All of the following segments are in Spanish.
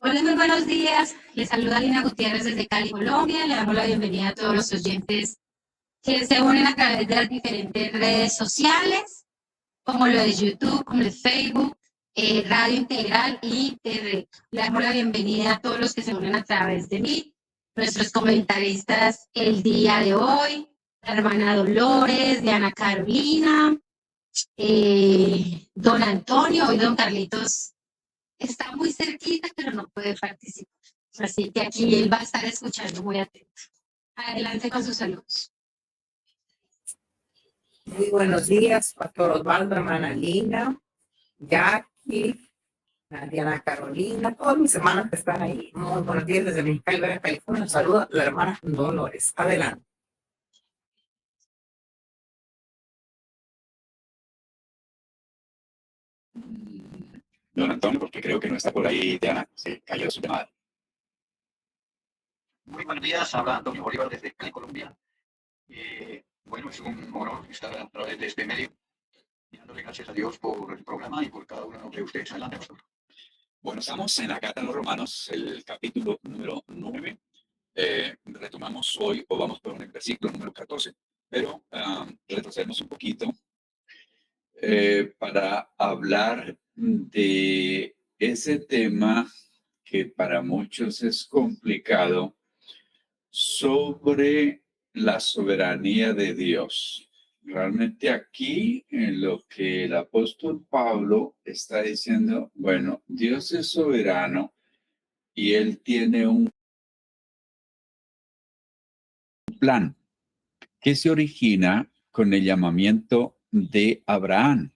Hola, muy buenos días. Les saluda Lina Gutiérrez desde Cali, Colombia. Le damos la bienvenida a todos los oyentes que se unen a través de las diferentes redes sociales, como lo de YouTube, como el Facebook, Radio Integral y Internet. Le damos la bienvenida a todos los que se unen a través de mí, nuestros comentaristas el día de hoy, la hermana Dolores, Diana Carolina, don Antonio, hoy don Carlitos está muy cerquita, pero no puede participar. Así que aquí él va a estar escuchando muy atento. Adelante con sus saludos. Muy buenos días, Pastor Osvaldo, hermana Lina, Jackie, Diana Carolina, todos mis hermanos que están ahí. Muy buenos días desde Mexicali, Baja California. Saluda la hermana Dolores. Adelante. Don Antonio, porque creo que no está por ahí, Diana, se cayó su llamada. Muy buenos días, habla Antonio Bolívar desde Cali, Colombia. Bueno, es un honor estar a través de este medio, y dándole gracias a Dios por el programa y por cada uno de ustedes. Adelante, pastor. Bueno, estamos en la Carta a los Romanos, el capítulo número 9. Retomamos hoy, o vamos por el versículo número 14, pero retrocedemos un poquito para hablar de ese tema que para muchos es complicado, sobre la soberanía de Dios. Realmente aquí, en lo que el apóstol Pablo está diciendo, bueno, Dios es soberano y él tiene un plan que se origina con el llamamiento de Abraham.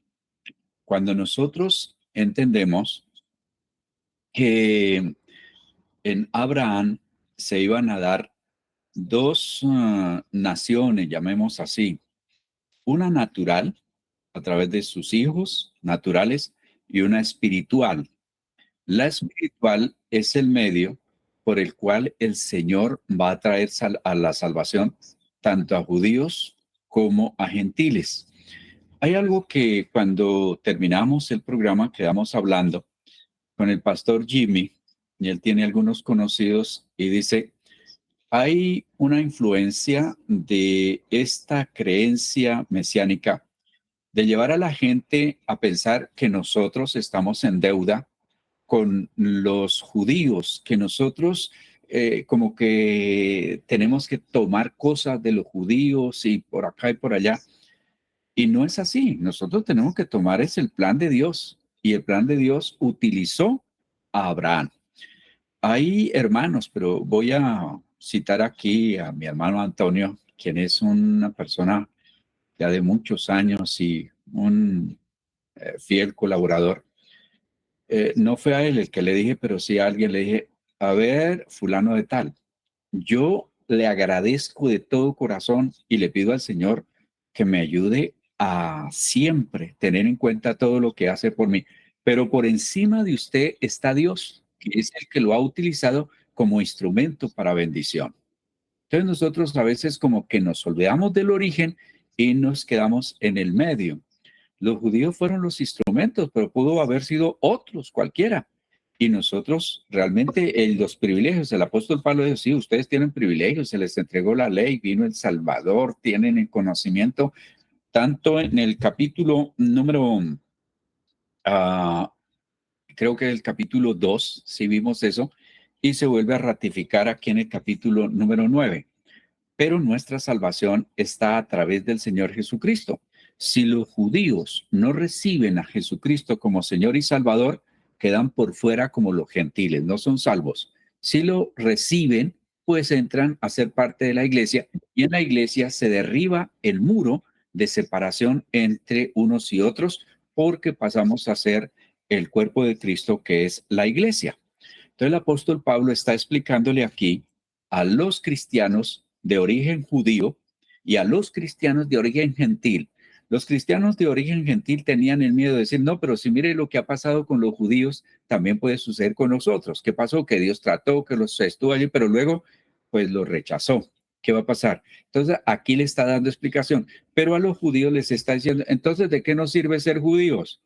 Cuando nosotros entendemos que en Abraham se iban a dar dos naciones, llamemos así, una natural a través de sus hijos naturales y una espiritual. La espiritual es el medio por el cual el Señor va a traer a la salvación tanto a judíos como a gentiles. Hay algo que cuando terminamos el programa quedamos hablando con el pastor Jimmy, y él tiene algunos conocidos, y dice, hay una influencia de esta creencia mesiánica de llevar a la gente a pensar que nosotros estamos en deuda con los judíos, que nosotros como que tenemos que tomar cosas de los judíos y por acá y por allá. Y no es así. Nosotros tenemos que tomar es el plan de Dios. Y el plan de Dios utilizó a Abraham. Hay hermanos, pero voy a citar aquí a mi hermano Antonio, quien es una persona ya de muchos años y un fiel colaborador. No fue a él el que le dije, pero sí a alguien le dije, a ver, fulano de tal, yo le agradezco de todo corazón y le pido al Señor que me ayude a siempre tener en cuenta todo lo que hace por mí. Pero por encima de usted está Dios, que es el que lo ha utilizado como instrumento para bendición. Entonces nosotros a veces como que nos olvidamos del origen y nos quedamos en el medio. Los judíos fueron los instrumentos, pero pudo haber sido otros, cualquiera. Y nosotros realmente los privilegios, el apóstol Pablo dijo, sí, ustedes tienen privilegios, se les entregó la ley, vino el Salvador, tienen el conocimiento, tanto en el capítulo número, creo que el capítulo 2, sí vimos eso, y se vuelve a ratificar aquí en el capítulo número 9. Pero nuestra salvación está a través del Señor Jesucristo. Si los judíos no reciben a Jesucristo como Señor y Salvador, quedan por fuera como los gentiles, no son salvos. Si lo reciben, pues entran a ser parte de la iglesia y en la iglesia se derriba el muro de separación entre unos y otros porque pasamos a ser el cuerpo de Cristo que es la iglesia. Entonces el apóstol Pablo está explicándole aquí a los cristianos de origen judío y a los cristianos de origen gentil. Los cristianos de origen gentil tenían el miedo de decir, no, pero si mire lo que ha pasado con los judíos, también puede suceder con nosotros. ¿Qué pasó? Que Dios trató, que los estuvo allí, pero luego, pues los rechazó. ¿Qué va a pasar? Entonces, aquí le está dando explicación, pero a los judíos les está diciendo, entonces, ¿de qué nos sirve ser judíos?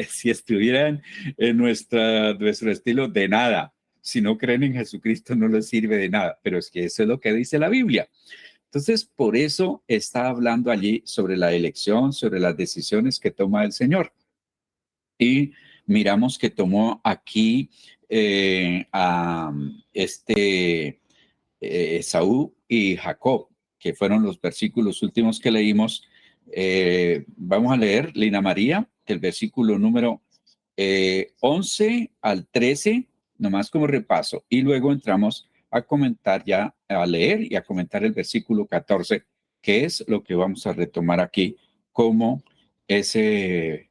Si estuvieran en nuestro estilo, de nada. Si no creen en Jesucristo, no les sirve de nada. Pero es que eso es lo que dice la Biblia. Entonces, por eso está hablando allí sobre la elección, sobre las decisiones que toma el Señor. Y miramos que tomó aquí a Esaú y Jacob, que fueron los versículos últimos que leímos. Vamos a leer, Lina María, el versículo número 11 al 13, nomás como repaso, y luego entramos a comentar ya, a leer y a comentar el versículo 14, que es lo que vamos a retomar aquí como esas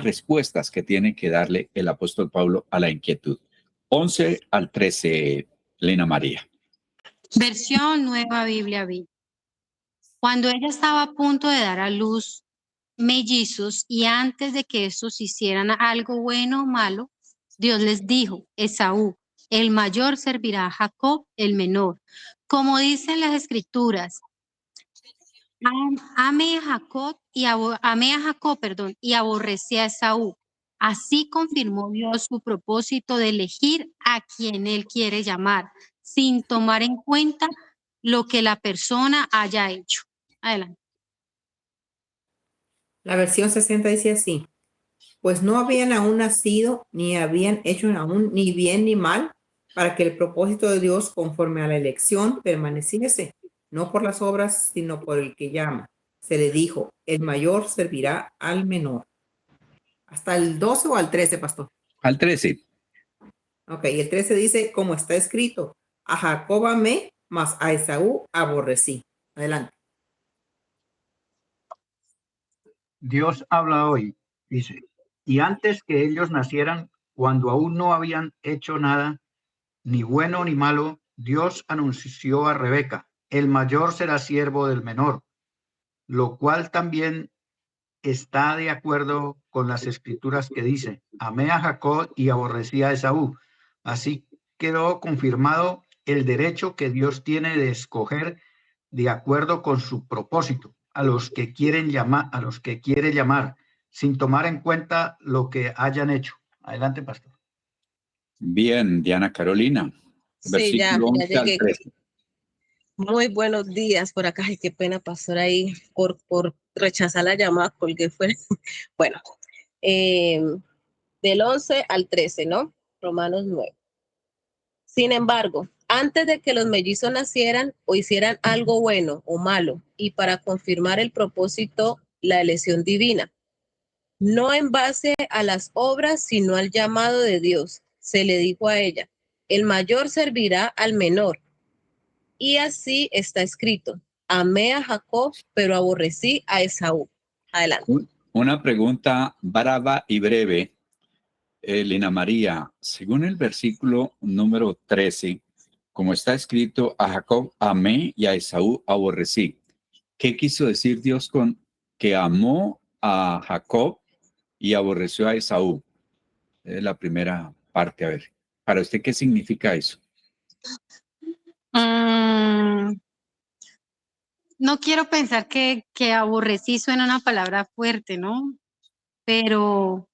respuestas que tiene que darle el apóstol Pablo a la inquietud. 11 al 13, Lina María. Versión Nueva Biblia Vida. Cuando ella estaba a punto de dar a luz mellizos y antes de que estos hicieran algo bueno o malo, Dios les dijo, Esaú, el mayor servirá a Jacob, el menor. Como dicen las escrituras, amé a Jacob y aborrecí a Esaú. Así confirmó Dios su propósito de elegir a quien él quiere llamar, sin tomar en cuenta lo que la persona haya hecho. Adelante. La versión 60 dice así: pues no habían aún nacido, ni habían hecho aún ni bien ni mal, para que el propósito de Dios conforme a la elección permaneciese, no por las obras, sino por el que llama. Se le dijo, el mayor servirá al menor. ¿Hasta el 12 o al 13, pastor? Al 13. Ok, y el 13 dice, como está escrito, a Jacob amé, mas a Esaú aborrecí. Adelante. Dios habla hoy, dice, y antes que ellos nacieran, cuando aún no habían hecho nada, ni bueno ni malo, Dios anunció a Rebeca, el mayor será siervo del menor, lo cual también está de acuerdo con las escrituras que dice, amé a Jacob y aborrecí a Esaú. Así quedó confirmado el derecho que Dios tiene de escoger de acuerdo con su propósito a los que quiere llamar, sin tomar en cuenta lo que hayan hecho. Adelante, pastor. Bien, Diana Carolina. Sí, ya Versículo 11 al llegué. 13. Muy buenos días por acá. Ay, qué pena, pastor, ahí por rechazar la llamada, colgué fue. Bueno, del 11 al 13, ¿no? Romanos 9. Sin embargo, antes de que los mellizos nacieran o hicieran algo bueno o malo, y para confirmar el propósito, la elección divina, no en base a las obras, sino al llamado de Dios, se le dijo a ella, el mayor servirá al menor. Y así está escrito, amé a Jacob, pero aborrecí a Esaú. Adelante. Una pregunta brava y breve, Lina María. Según el versículo número 13, como está escrito, a Jacob amé y a Esaú aborrecí. ¿Qué quiso decir Dios con que amó a Jacob y aborreció a Esaú? Es la primera parte. A ver, para usted, ¿qué significa eso? No quiero pensar que aborrecí suena una palabra fuerte, ¿no? Pero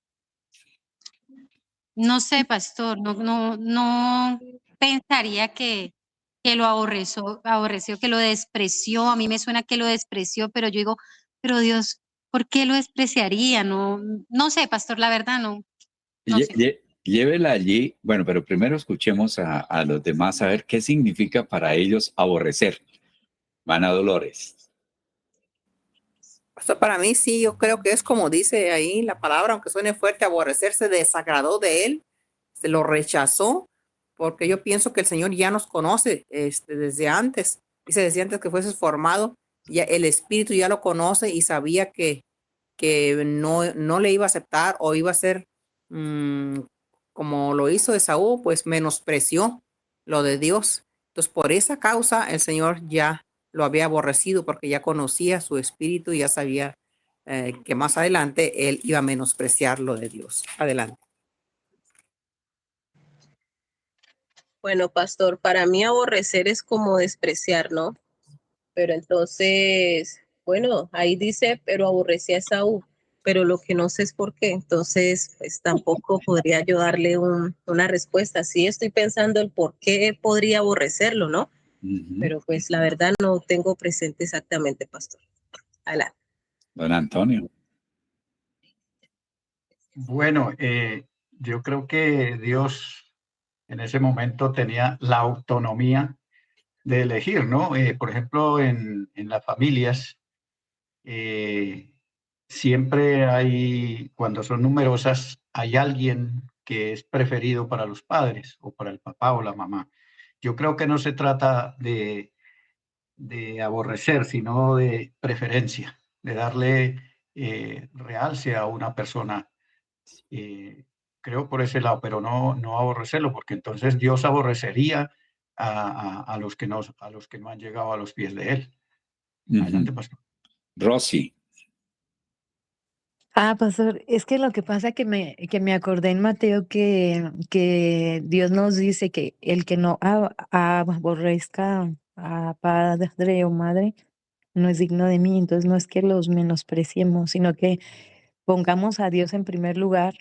no sé, pastor, no pensaría que lo aborreció, que lo despreció. A mí me suena que lo despreció, pero yo digo, pero Dios, ¿por qué lo despreciaría? No sé, pastor, la verdad no sé. Llévela allí. Bueno, pero primero escuchemos a los demás a ver qué significa para ellos aborrecer. Ana Dolores. Pastor, para mí sí, yo creo que es como dice ahí la palabra, aunque suene fuerte, aborrecerse, desagradó de él, se lo rechazó, porque yo pienso que el Señor ya nos conoce desde antes, dice desde antes que fueses formado, ya el Espíritu ya lo conoce y sabía que no le iba a aceptar o iba a ser como lo hizo Esaú, pues menospreció lo de Dios. Entonces, por esa causa, el Señor ya lo había aborrecido porque ya conocía su espíritu y ya sabía que más adelante él iba a menospreciar lo de Dios. Adelante. Bueno, pastor, para mí aborrecer es como despreciar, ¿no? Pero entonces, bueno, ahí dice, pero aborrecí a Esaú, pero lo que no sé es por qué. Entonces, pues tampoco podría yo darle una respuesta. Sí estoy pensando el por qué podría aborrecerlo, ¿no? Pero pues la verdad no tengo presente exactamente, pastor. Adelante. Don Antonio. Bueno, yo creo que Dios en ese momento tenía la autonomía de elegir, ¿no? Por ejemplo, en las familias, siempre hay, cuando son numerosas, hay alguien que es preferido para los padres o para el papá o la mamá. Yo creo que no se trata de aborrecer, sino de preferencia, de darle realce a una persona. Creo por ese lado, pero no aborrecerlo, porque entonces Dios aborrecería a los que a los que no han llegado a los pies de Él. Adelante, pastor. Rosy. Pastor, es que lo que pasa que me acordé en Mateo que Dios nos dice que el que no aborrezca a padre o madre no es digno de mí. Entonces no es que los menospreciemos, sino que pongamos a Dios en primer lugar,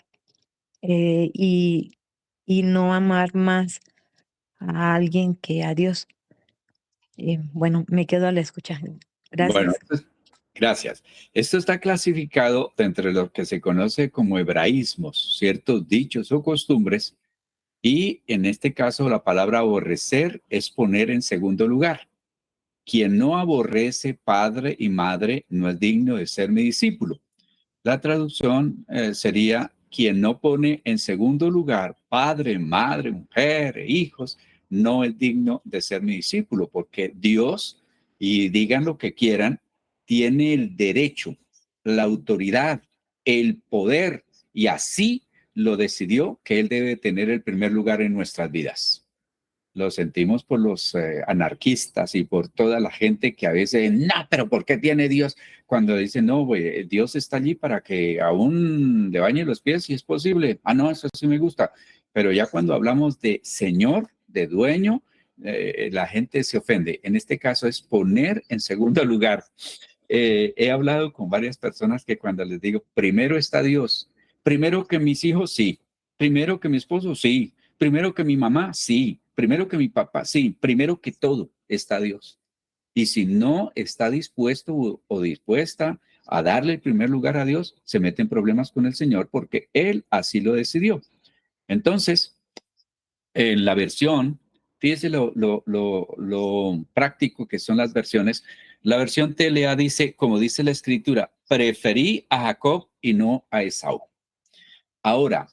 eh, y, y no amar más a alguien que a Dios. Bueno, me quedo a la escucha. Bueno, Gracias. gracias. Esto está clasificado entre lo que se conoce como hebraísmos, ciertos dichos o costumbres, y en este caso la palabra aborrecer es poner en segundo lugar. Quien no aborrece padre y madre no es digno de ser mi discípulo. La traducción sería quien no pone en segundo lugar padre, madre, mujer, hijos, no es digno de ser mi discípulo, porque Dios, y digan lo que quieran, tiene el derecho, la autoridad, el poder, y así lo decidió que Él debe tener el primer lugar en nuestras vidas. Lo sentimos por los anarquistas y por toda la gente que a veces, no, pero ¿por qué tiene Dios? Cuando dicen, no, güey, Dios está allí para que aún le bañe los pies si es posible. Ah, no, eso sí me gusta. Pero ya cuando hablamos de Señor, de dueño, la gente se ofende. En este caso es poner en segundo lugar. He hablado con varias personas que cuando les digo, primero está Dios, primero que mis hijos, sí, primero que mi esposo, sí, primero que mi mamá, sí, primero que mi papá, sí, primero que todo está Dios. Y si no está dispuesto o dispuesta a darle el primer lugar a Dios, se mete en problemas con el Señor porque Él así lo decidió. Entonces, en la versión, fíjese lo práctico que son las versiones. La versión TLA dice, como dice la escritura, preferí a Jacob y no a Esaú. Ahora,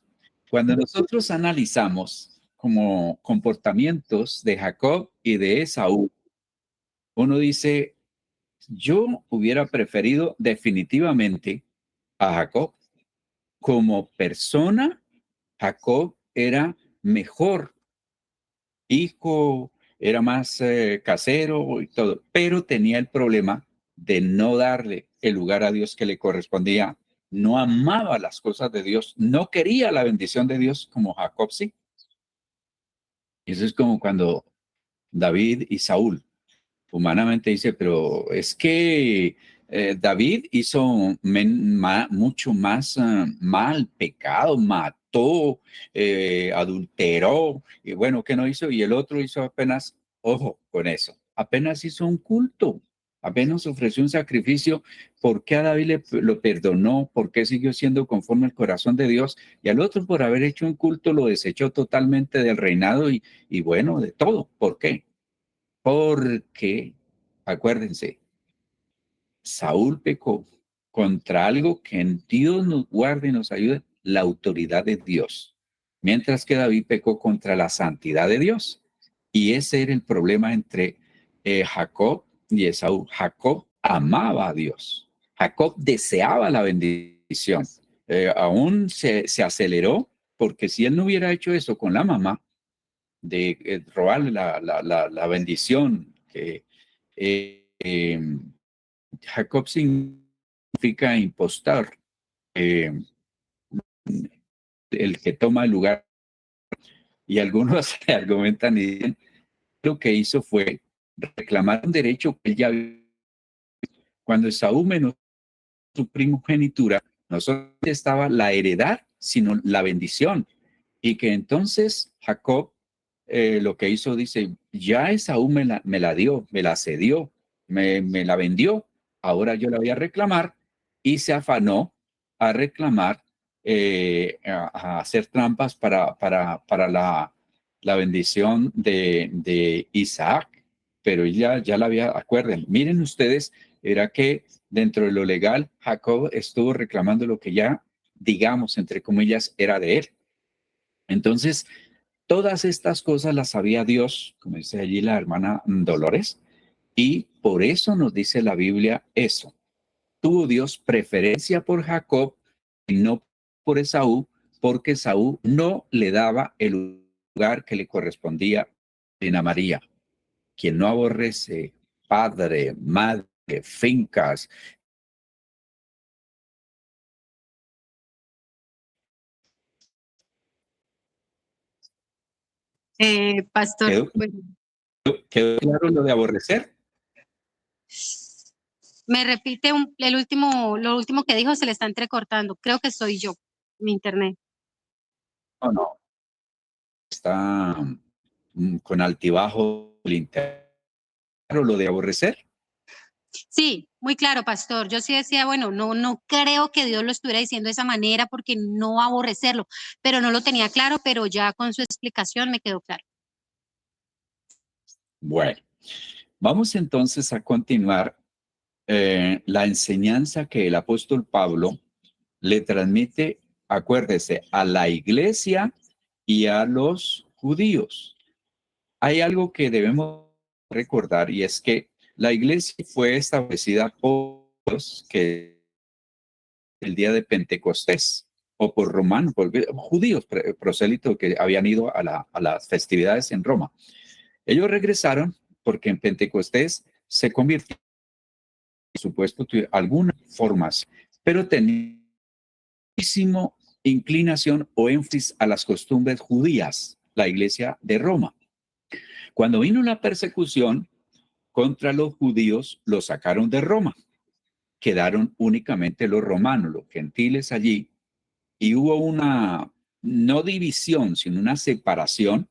cuando nosotros analizamos como comportamientos de Jacob y de Esaú, uno dice, yo hubiera preferido definitivamente a Jacob. Como persona, Jacob era mejor hijo, era más casero y todo, pero tenía el problema de no darle el lugar a Dios que le correspondía. No amaba las cosas de Dios, no quería la bendición de Dios como Jacob sí. Eso es como cuando David y Saúl, humanamente dice, pero es que David hizo mucho más mal, pecado, mató, adulteró, y bueno, ¿qué no hizo? Y el otro hizo apenas, ojo con eso, apenas hizo un culto, apenas ofreció un sacrificio. ¿Por qué a David lo perdonó? ¿Por qué siguió siendo conforme al corazón de Dios? Y al otro, por haber hecho un culto, lo desechó totalmente del reinado y bueno, de todo. ¿Por qué? Porque, acuérdense, Saúl pecó contra algo que en Dios nos guarde y nos ayude, la autoridad de Dios, mientras que David pecó contra la santidad de Dios. Y ese era el problema entre Jacob y Esaú. Jacob amaba a Dios. Jacob deseaba la bendición. Aún se aceleró, porque si él no hubiera hecho eso con la mamá, de robarle la bendición que Jacob significa impostor, el que toma el lugar, y algunos argumentan y dicen lo que hizo fue reclamar un derecho que él ya había. Cuando Esaú menos su primogenitura, no solo estaba la heredad, sino la bendición. Y que entonces Jacob lo que hizo, dice, ya Esaú me la dio, me la cedió, me la vendió, ahora yo la voy a reclamar, y se afanó a reclamar, a hacer trampas para la bendición de Isaac. Pero ya la había, acuerden, miren ustedes, era que dentro de lo legal, Jacob estuvo reclamando lo que ya, digamos, entre comillas, era de él. Entonces, todas estas cosas las sabía Dios, como dice allí la hermana Dolores, y por eso nos dice la Biblia eso. Tuvo Dios preferencia por Jacob y no por Esaú, porque Esaú no le daba el lugar que le correspondía a Reina María. Quien no aborrece padre, madre, fincas, Pastor, ¿quedó, bueno, quedó claro lo de aborrecer? me repite lo último que dijo, se le está entrecortando. Creo que soy yo, mi internet. No, no, está con altibajo el interno, lo de aborrecer. Sí, muy claro, pastor. Yo sí decía, bueno, no creo que Dios lo estuviera diciendo de esa manera porque no aborrecerlo, pero no lo tenía claro, pero ya con su explicación me quedó claro. Bueno, vamos entonces a continuar la enseñanza que el apóstol Pablo le transmite, acuérdese, a la iglesia y a los judíos. Hay algo que debemos recordar, y es que la iglesia fue establecida por Dios, que el día de Pentecostés, o por romanos, por judíos prosélitos que habían ido a las festividades en Roma. Ellos regresaron porque en Pentecostés se convirtió, por supuesto, algunas formas, pero tenía muchísimo inclinación o énfasis a las costumbres judías, la iglesia de Roma. Cuando vino la persecución contra los judíos, los sacaron de Roma. Quedaron únicamente los romanos, los gentiles allí, y hubo una, no división, sino una separación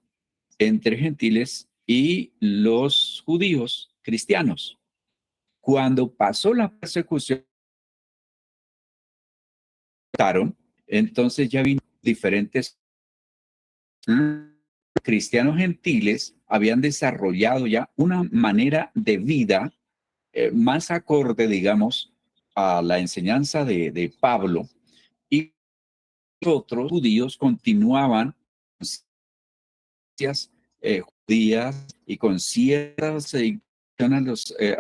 entre gentiles y los judíos cristianos. Cuando pasó la persecución, entonces ya vino diferentes cristianos gentiles, habían desarrollado ya una manera de vida más acorde, digamos, a la enseñanza de Pablo, y otros judíos continuaban judías y con ciertas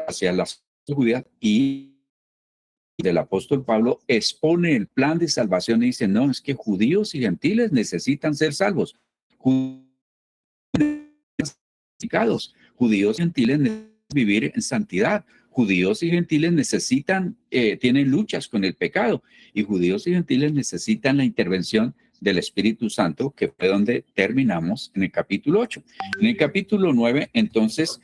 hacia las judías, y del apóstol Pablo expone el plan de salvación y dice, no, es que judíos y gentiles necesitan ser salvos. Judíos y gentiles necesitan vivir en santidad. Judíos y gentiles necesitan, tienen luchas con el pecado, y judíos y gentiles necesitan la intervención del Espíritu Santo, que fue donde terminamos en el capítulo 8. En el capítulo 9, entonces,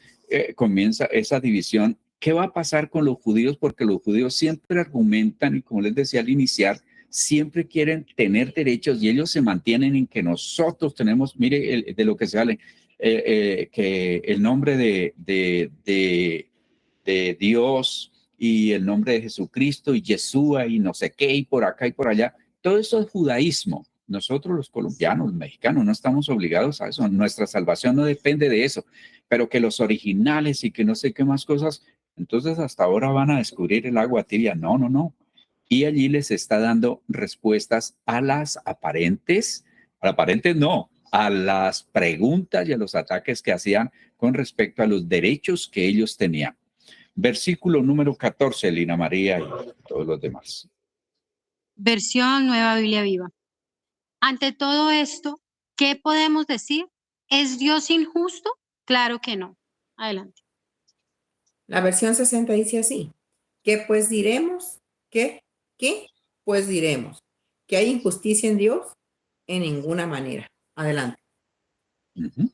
comienza esa división. ¿Qué va a pasar con los judíos? Porque los judíos siempre argumentan, y como les decía al iniciar, siempre quieren tener derechos, y ellos se mantienen en que nosotros tenemos, mire, de lo que se habla, que el nombre de Dios y el nombre de Jesucristo y Yeshua y no sé qué y por acá y por allá, todo eso es judaísmo. Nosotros los colombianos, los mexicanos, no estamos obligados a eso. Nuestra salvación no depende de eso, pero que los originales y que no sé qué más cosas, entonces hasta ahora van a descubrir el agua tibia. No, no, no. Y allí les está dando respuestas a las aparentes no, a las preguntas y a los ataques que hacían con respecto a los derechos que ellos tenían. Versículo número 14, Lina María y todos los demás. Versión Nueva Biblia Viva. Ante todo esto, ¿qué podemos decir? ¿Es Dios injusto? Claro que no. Adelante. La versión 60 dice así. ¿Qué pues diremos? ¿Qué pues diremos? ¿Que hay injusticia en Dios? En ninguna manera. Adelante. Ujú.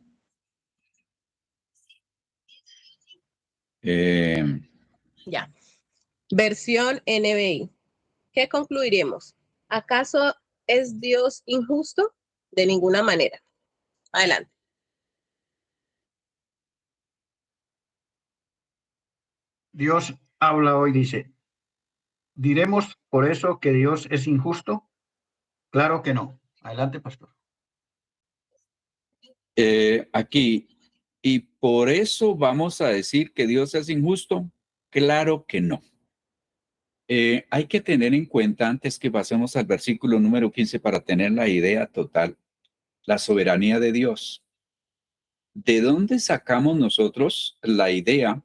Eh, Ya. Versión NBI. ¿Qué concluiremos? ¿Acaso es Dios injusto? De ninguna manera. Adelante. Dios habla hoy, dice, ¿diremos por eso que Dios es injusto? Claro que no. Adelante, pastor. aquí, y por eso vamos a decir que Dios es injusto. Claro que no. Hay que tener en cuenta, antes que pasemos al versículo número 15 para tener la idea total, la soberanía de Dios. ¿De dónde sacamos nosotros la idea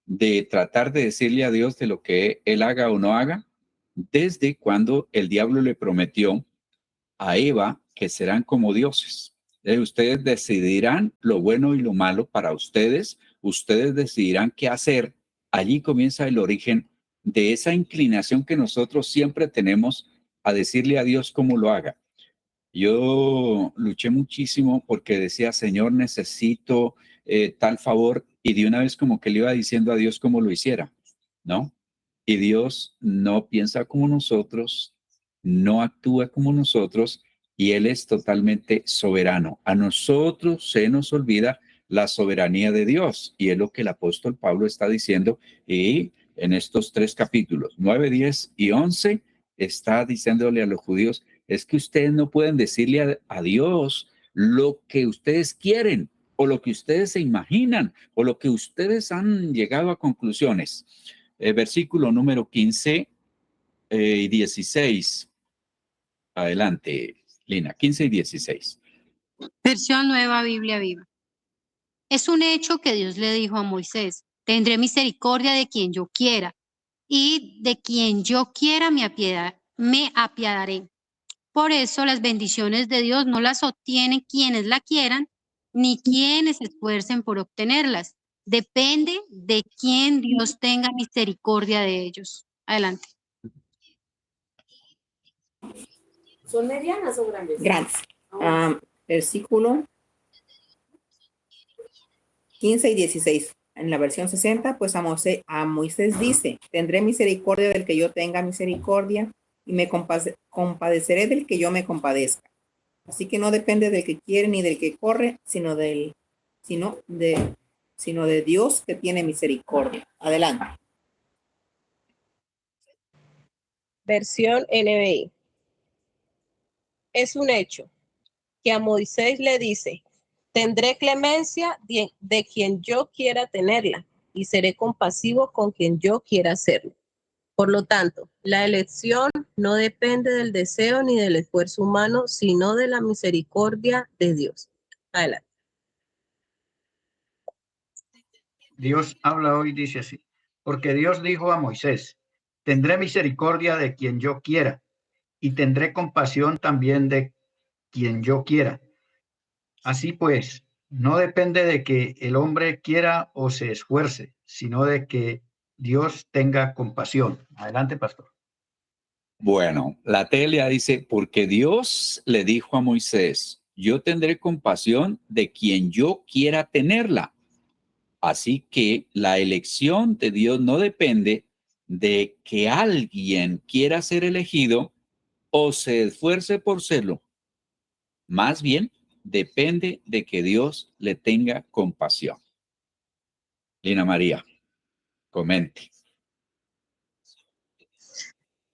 de tratar de decirle a Dios de lo que Él haga o no haga? Desde cuando el diablo le prometió a Eva que serán como dioses. Ustedes decidirán lo bueno y lo malo para ustedes, ustedes decidirán qué hacer. Allí comienza el origen de esa inclinación que nosotros siempre tenemos a decirle a Dios cómo lo haga. Yo luché muchísimo porque decía, Señor, necesito tal favor, y de una vez como que le iba diciendo a Dios cómo lo hiciera, ¿no? Y Dios no piensa como nosotros, no actúa como nosotros, y Él es totalmente soberano. A nosotros se nos olvida la soberanía de Dios, y es lo que el apóstol Pablo está diciendo, y en estos 3 capítulos, 9, 10 y 11, está diciéndole a los judíos, es que ustedes no pueden decirle a Dios lo que ustedes quieren o lo que ustedes se imaginan o lo que ustedes han llegado a conclusiones. Versículo número 15 y 16. Adelante, Lina, 15 y 16. Versión Nueva Biblia Viva. Es un hecho que Dios le dijo a Moisés, tendré misericordia de quien yo quiera y de quien yo quiera me apiadaré. Por eso las bendiciones de Dios no las obtienen quienes la quieran, ni quienes se esfuercen por obtenerlas. Depende de quién Dios tenga misericordia de ellos. Adelante. ¿Son medianas o grandes? Grandes. Versículo 15 y 16. En la versión 60, pues a Moisés dice, tendré misericordia del que yo tenga misericordia y me compadeceré del que yo me compadezca. Así que no depende del que quiere ni del que corre, sino de Dios que tiene misericordia. Adelante. Versión NBI. Es un hecho que a Moisés le dice, tendré clemencia de quien yo quiera tenerla y seré compasivo con quien yo quiera hacerlo. Por lo tanto, la elección no depende del deseo ni del esfuerzo humano, sino de la misericordia de Dios. Adelante. Dios habla hoy, dice así, porque Dios dijo a Moisés, tendré misericordia de quien yo quiera y tendré compasión también de quien yo quiera. Así pues, no depende de que el hombre quiera o se esfuerce, sino de que Dios tenga compasión. Adelante, pastor. Bueno, la Telia dice, porque Dios le dijo a Moisés, yo tendré compasión de quien yo quiera tenerla. Así que la elección de Dios no depende de que alguien quiera ser elegido o se esfuerce por serlo. Más bien, depende de que Dios le tenga compasión. Lina María, comente.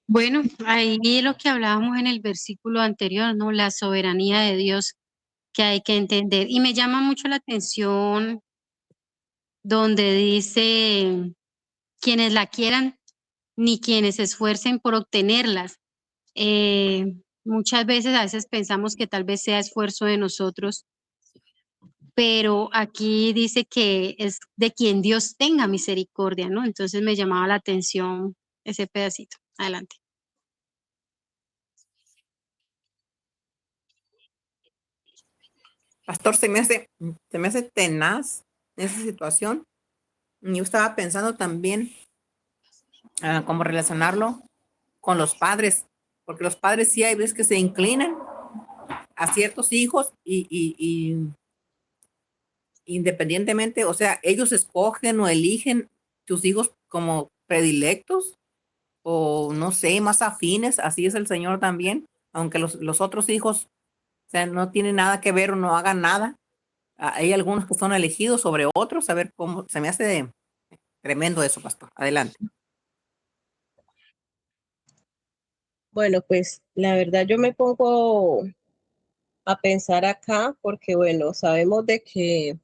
Bueno, ahí lo que hablábamos en el versículo anterior, ¿no? La soberanía de Dios que hay que entender. Y me llama mucho la atención donde dice, quienes la quieran, ni quienes se esfuercen por obtenerlas. Muchas veces, a veces pensamos que tal vez sea esfuerzo de nosotros, pero aquí dice que es de quien Dios tenga misericordia, ¿no? Entonces me llamaba la atención ese pedacito. Adelante. Pastor, se me hace tenaz esa situación, Yo estaba pensando también cómo relacionarlo con los padres, porque los padres sí hay veces que se inclinan a ciertos hijos y independientemente, o sea, ellos escogen o eligen sus hijos como predilectos o no sé, más afines, así es el Señor también, aunque los otros hijos, o sea, no tienen nada que ver o no hagan nada. Hay algunos que son elegidos sobre otros, a ver cómo, se me hace tremendo eso, pastor. Adelante. Bueno, pues la verdad yo me pongo a pensar acá porque, bueno, sabemos de que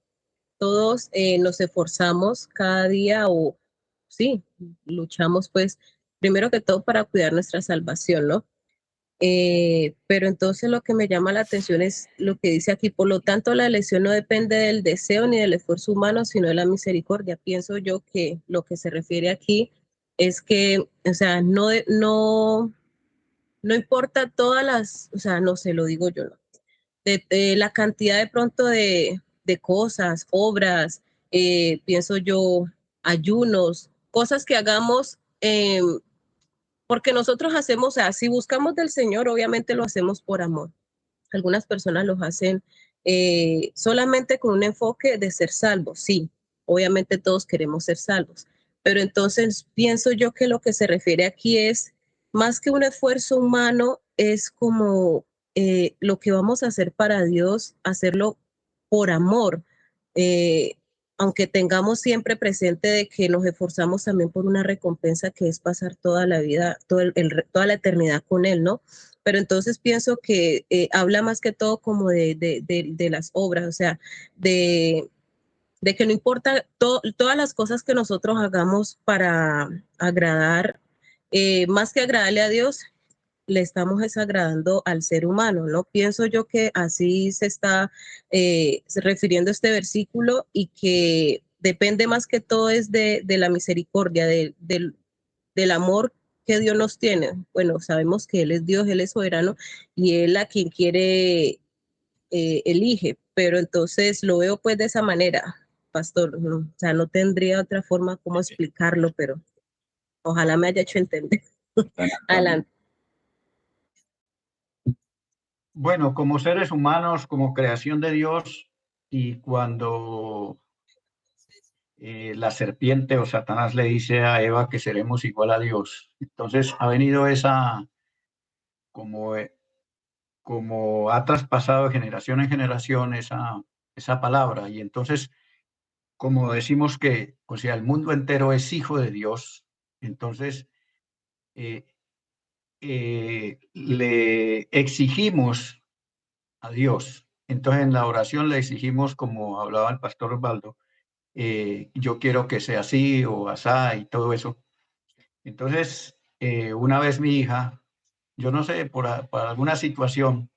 todos nos esforzamos cada día o sí, luchamos pues primero que todo para cuidar nuestra salvación, ¿no? Pero entonces lo que me llama la atención es lo que dice aquí, por lo tanto la elección no depende del deseo ni del esfuerzo humano, sino de la misericordia. Pienso yo que lo que se refiere aquí es que, o sea, no importa todas las, o sea, no sé, lo digo yo, ¿no? De la cantidad de pronto de cosas, obras, pienso yo, ayunos, cosas que hagamos, porque nosotros hacemos, o sea, si buscamos del Señor, obviamente lo hacemos por amor. Algunas personas lo hacen solamente con un enfoque de ser salvos, sí, obviamente todos queremos ser salvos, pero entonces pienso yo que lo que se refiere aquí es más que un esfuerzo humano, es como lo que vamos a hacer para Dios, hacerlo por amor, eh, aunque tengamos siempre presente de que nos esforzamos también por una recompensa que es pasar toda la vida, toda la eternidad con Él, ¿no? Pero entonces pienso que habla más que todo como de las obras, o sea, de que no importa todas las cosas que nosotros hagamos para agradar, más que agradarle a Dios, le estamos desagradando al ser humano, ¿no? Pienso yo que así se está refiriendo este versículo y que depende más que todo es de la misericordia, del amor que Dios nos tiene. Bueno, sabemos que Él es Dios, Él es soberano y Él a quien quiere elige, pero entonces lo veo pues de esa manera, pastor, ¿no? O sea, no tendría otra forma como explicarlo, pero ojalá me haya hecho entender. Adelante. Bueno, como seres humanos, como creación de Dios, y cuando la serpiente o Satanás le dice a Eva que seremos igual a Dios, entonces ha venido esa, como, como ha traspasado de generación en generación esa palabra, y entonces, como decimos que, o sea, el mundo entero es hijo de Dios, entonces eh, le exigimos a Dios. Entonces en la oración le exigimos, como hablaba el pastor Osvaldo, yo quiero que sea así o asá y todo eso. Entonces, una vez mi hija, yo no sé, por alguna situación,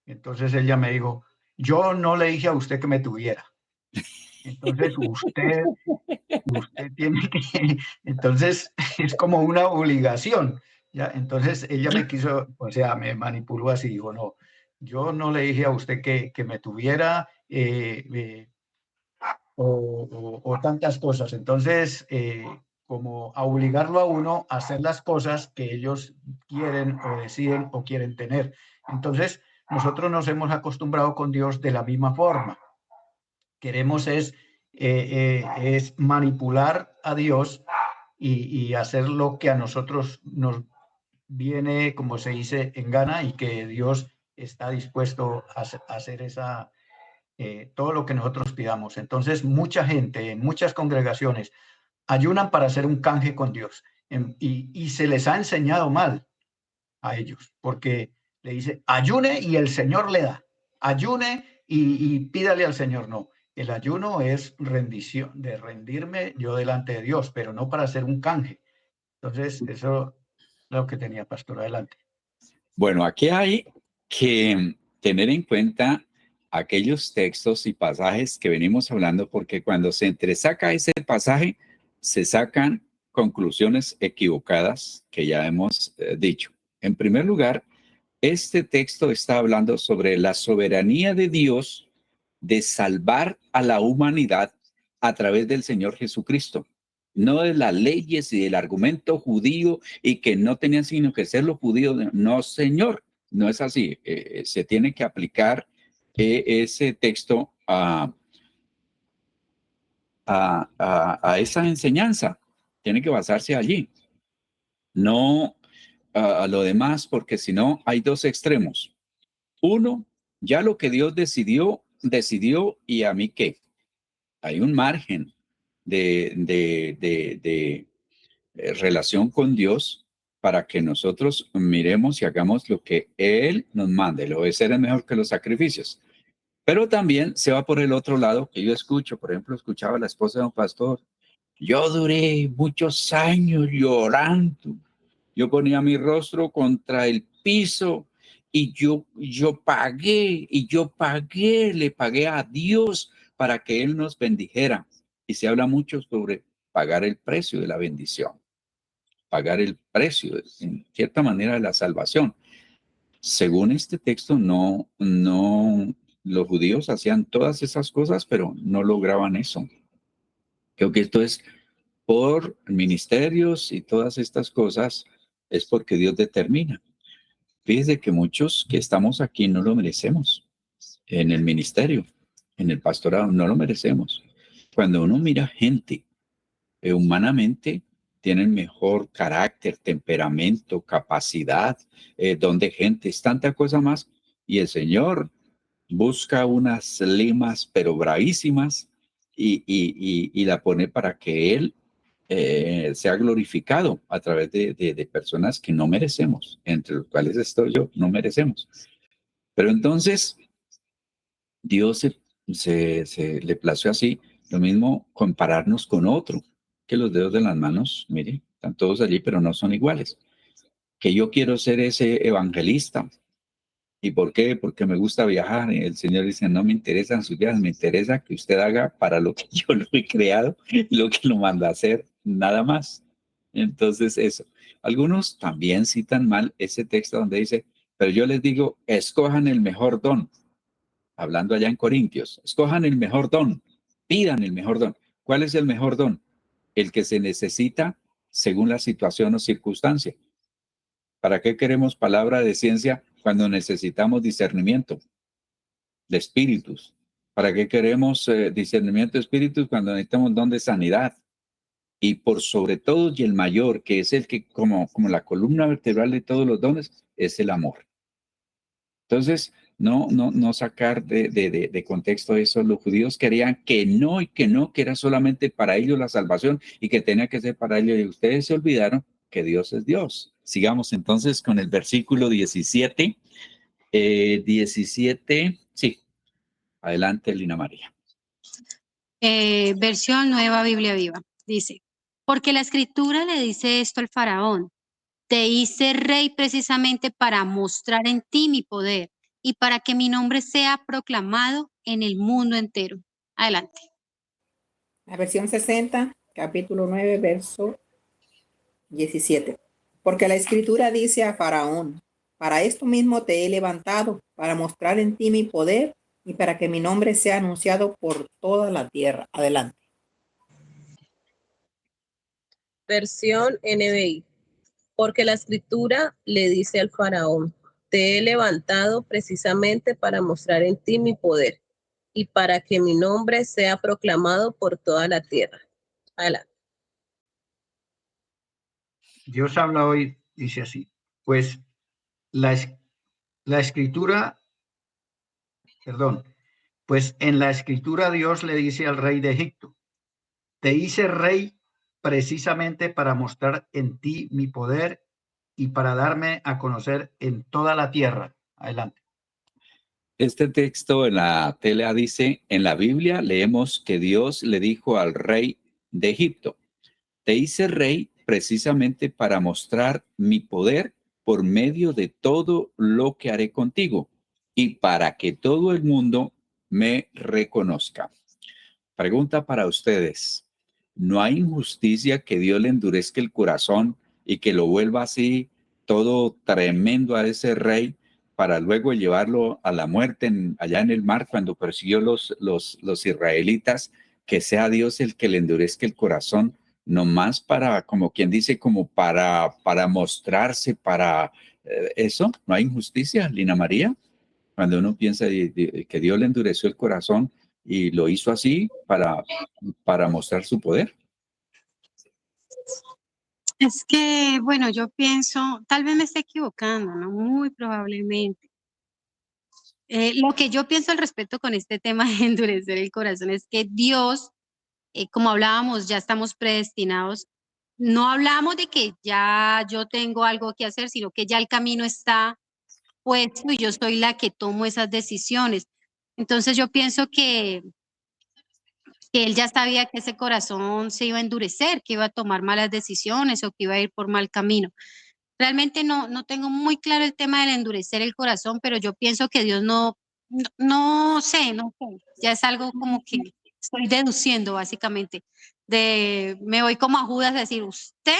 entonces ella me dijo, yo no le dije a usted que me tuviera. Entonces usted tiene que, entonces es como una obligación, ¿ya? Entonces ella me quiso, o sea, me manipuló así, dijo, no, yo no le dije a usted que me tuviera o tantas cosas. Entonces, como a obligarlo a uno a hacer las cosas que ellos quieren o deciden o quieren tener. Entonces, nosotros nos hemos acostumbrado con Dios de la misma forma. Queremos es manipular a Dios y hacer lo que a nosotros nos viene, como se dice, en gana, y que Dios está dispuesto a hacer todo lo que nosotros pidamos. Entonces, mucha gente en muchas congregaciones ayunan para hacer un canje con Dios y se les ha enseñado mal a ellos, porque le dice, ayune y el Señor le da, ayune y pídale al Señor. No, el ayuno es rendición, de rendirme yo delante de Dios, pero no para hacer un canje. Entonces, eso es lo que tenía, pastor. Adelante. Bueno, aquí hay que tener en cuenta aquellos textos y pasajes que venimos hablando, porque cuando se entresaca ese pasaje, se sacan conclusiones equivocadas que ya hemos dicho. En primer lugar, este texto está hablando sobre la soberanía de Dios de salvar a la humanidad a través del Señor Jesucristo. No de las leyes y del argumento judío y que no tenían sino que ser los judíos. No, Señor, no es así. Se tiene que aplicar ese texto a esa enseñanza. Tiene que basarse allí. No a lo demás, porque si no hay dos extremos. Uno, ya lo que Dios decidió, y a mí qué. Hay un margen de relación con Dios para que nosotros miremos y hagamos lo que Él nos mande. El obedecer es mejor que los sacrificios. Pero también se va por el otro lado, que yo escucho, por ejemplo, escuchaba a la esposa de un pastor. Yo duré muchos años llorando. Yo ponía mi rostro contra el piso y yo pagué, le pagué a Dios para que Él nos bendijera. Y se habla mucho sobre pagar el precio de la bendición, pagar el precio, en cierta manera, de la salvación. Según este texto, no, los judíos hacían todas esas cosas, pero no lograban eso. Creo que esto es por ministerios y todas estas cosas, es porque Dios determina. Fíjese que muchos que estamos aquí no lo merecemos. En el ministerio, en el pastorado, no lo merecemos. Cuando uno mira gente, humanamente tienen mejor carácter, temperamento, capacidad, don de gente, es tanta cosa más. Y el Señor busca unas limas, pero bravísimas, y la pone para que Él sea glorificado a través de personas que no merecemos, entre los cuales estoy yo, no merecemos. Pero entonces, Dios se le plació así, lo mismo compararnos con otro, que los dedos de las manos, mire, están todos allí, pero no son iguales. Que yo quiero ser ese evangelista. ¿Y por qué? Porque me gusta viajar. Y el Señor dice, no me interesan sus viajes, me interesa que usted haga para lo que yo lo he creado y lo que lo manda a hacer, nada más. Entonces eso. Algunos también citan mal ese texto donde dice, pero yo les digo, escojan el mejor don. Hablando allá en Corintios, escojan el mejor don, pidan el mejor don. ¿Cuál es el mejor don? El que se necesita según la situación o circunstancia. ¿Para qué queremos palabra de ciencia cuando necesitamos discernimiento de espíritus? ¿Para qué queremos discernimiento de espíritus cuando necesitamos don de sanidad? Y por sobre todo, y el mayor, que es el que como la columna vertebral de todos los dones, es el amor. Entonces, no sacar de contexto eso. Los judíos querían que no, que era solamente para ellos la salvación y que tenía que ser para ellos. Y ustedes se olvidaron que Dios es Dios. Sigamos entonces con el versículo 17. 17, sí. Adelante, Lina María. Versión Nueva Biblia Viva. Dice, porque la escritura le dice esto al faraón, te hice rey precisamente para mostrar en ti mi poder y para que mi nombre sea proclamado en el mundo entero. Adelante. La versión 60, capítulo 9, verso 17. Porque la escritura dice a Faraón, para esto mismo te he levantado, para mostrar en ti mi poder y para que mi nombre sea anunciado por toda la tierra. Adelante. Versión NBI. Porque la escritura le dice al faraón, te he levantado precisamente para mostrar en ti mi poder y para que mi nombre sea proclamado por toda la tierra. Adelante. Dios habla hoy, dice así, pues la escritura, pues en la escritura Dios le dice al rey de Egipto, te hice rey precisamente para mostrar en ti mi poder y para darme a conocer en toda la tierra. Adelante. Este texto en la tele dice, en la Biblia leemos que Dios le dijo al rey de Egipto, te hice rey precisamente para mostrar mi poder por medio de todo lo que haré contigo y para que todo el mundo me reconozca. Pregunta para ustedes, ¿no hay injusticia que Dios le endurezca el corazón y que lo vuelva así todo tremendo a ese rey para luego llevarlo a la muerte allá en el mar cuando persiguió los israelitas que sea Dios el que le endurezca el corazón, nomás para, como quien dice, como para mostrarse, para eso? ¿No hay injusticia, Lina María? Cuando uno piensa que Dios le endureció el corazón y lo hizo así para mostrar su poder. Es que, bueno, yo pienso, tal vez me esté equivocando, ¿no? Muy probablemente. Lo que yo pienso al respecto con este tema de endurecer el corazón es que Dios, como hablábamos, ya estamos predestinados. No hablamos de que ya yo tengo algo que hacer, sino que ya el camino está puesto y yo soy la que tomo esas decisiones. Entonces yo pienso que él ya sabía que ese corazón se iba a endurecer, que iba a tomar malas decisiones o que iba a ir por mal camino. Realmente no tengo muy claro el tema del endurecer el corazón, pero yo pienso que Dios no sé, ya es algo como que estoy deduciendo básicamente. Me voy como a Judas a decir, usted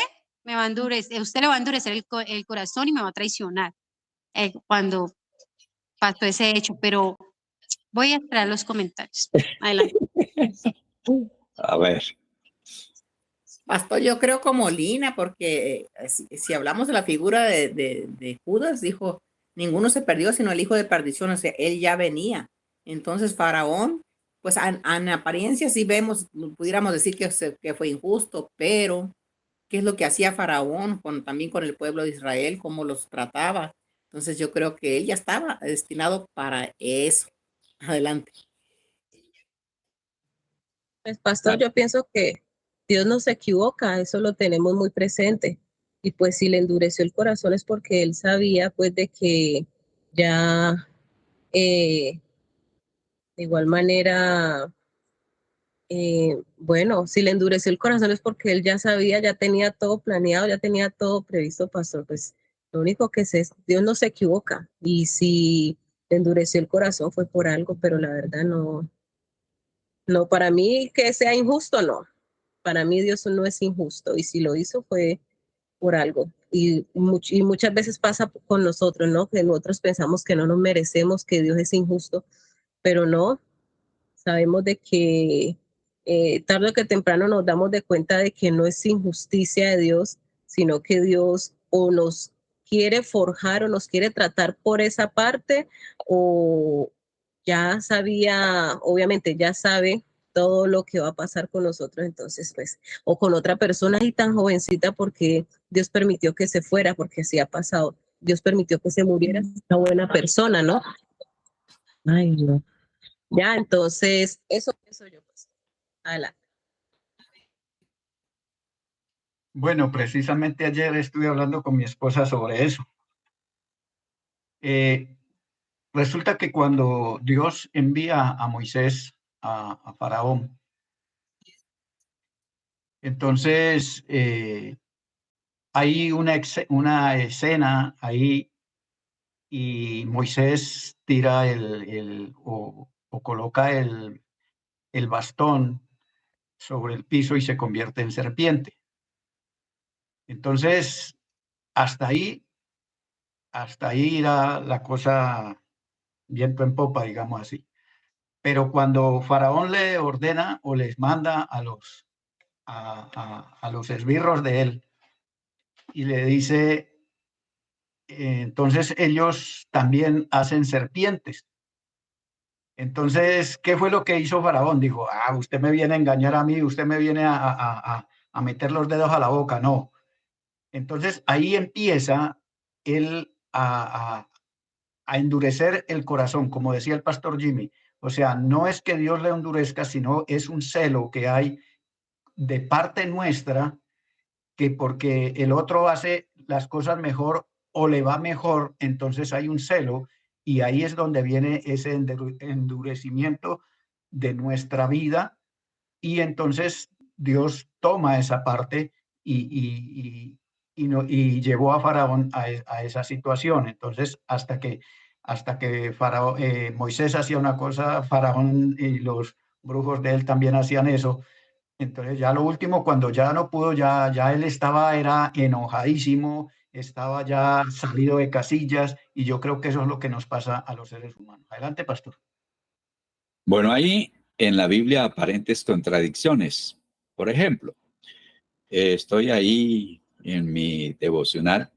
me va a endurecer, usted le va a endurecer el corazón y me va a traicionar cuando pasó ese hecho, pero voy a esperar los comentarios. Adelante. A ver. Pastor, yo creo como Lina, porque si hablamos de la figura de Judas, dijo, ninguno se perdió sino el hijo de perdición, o sea, él ya venía. Entonces Faraón, pues en apariencia sí vemos, pudiéramos decir que fue injusto, pero ¿qué es lo que hacía Faraón también con el pueblo de Israel? ¿Cómo los trataba? Entonces yo creo que él ya estaba destinado para eso. Adelante. Pues, pastor, yo pienso que Dios no se equivoca, eso lo tenemos muy presente. Y pues si le endureció el corazón es porque él sabía pues de que ya de igual manera, bueno, si le endureció el corazón es porque él ya sabía, ya tenía todo planeado, ya tenía todo previsto, pastor. Pues lo único que sé es, Dios no se equivoca. Y si le endureció el corazón fue por algo, pero la verdad no, para mí que sea injusto, no. Para mí Dios no es injusto y si lo hizo fue por algo. Y muchas veces pasa con nosotros, ¿no? Que nosotros pensamos que no nos merecemos, que Dios es injusto, pero no. Sabemos de que tarde o que temprano nos damos de cuenta de que no es injusticia de Dios, sino que Dios o nos quiere forjar o nos quiere tratar por esa parte o ya sabía, obviamente ya sabe todo lo que va a pasar con nosotros, entonces pues, o con otra persona y tan jovencita porque Dios permitió que se fuera, porque así ha pasado. Dios permitió que se muriera una buena persona, ¿no? Ay, no. Ya, entonces, eso pienso yo, pues. Adelante. Bueno, precisamente ayer estuve hablando con mi esposa sobre eso. Resulta que cuando Dios envía a Moisés a Faraón, entonces hay una escena ahí y Moisés tira o coloca el bastón sobre el piso y se convierte en serpiente. Entonces, hasta ahí irá la cosa viento en popa, digamos así. Pero cuando Faraón le ordena o les manda a los esbirros de él y le dice, entonces ellos también hacen serpientes. Entonces, ¿qué fue lo que hizo Faraón? Dijo, usted me viene a engañar a mí, usted me viene a meter los dedos a la boca. No. Entonces, ahí empieza él a endurecer el corazón, como decía el pastor Jimmy. O sea, no es que Dios le endurezca, sino es un celo que hay de parte nuestra, que porque el otro hace las cosas mejor o le va mejor, entonces hay un celo y ahí es donde viene ese endurecimiento de nuestra vida y entonces Dios toma esa parte y llevó a Faraón a esa situación. Entonces, hasta que Moisés hacía una cosa, Faraón y los brujos de él también hacían eso. Entonces, ya lo último, cuando ya no pudo, ya él era enojadísimo, estaba ya salido de casillas, y yo creo que eso es lo que nos pasa a los seres humanos. Adelante, pastor. Bueno, ahí en la Biblia aparentes contradicciones. Por ejemplo, estoy ahí en mi devocional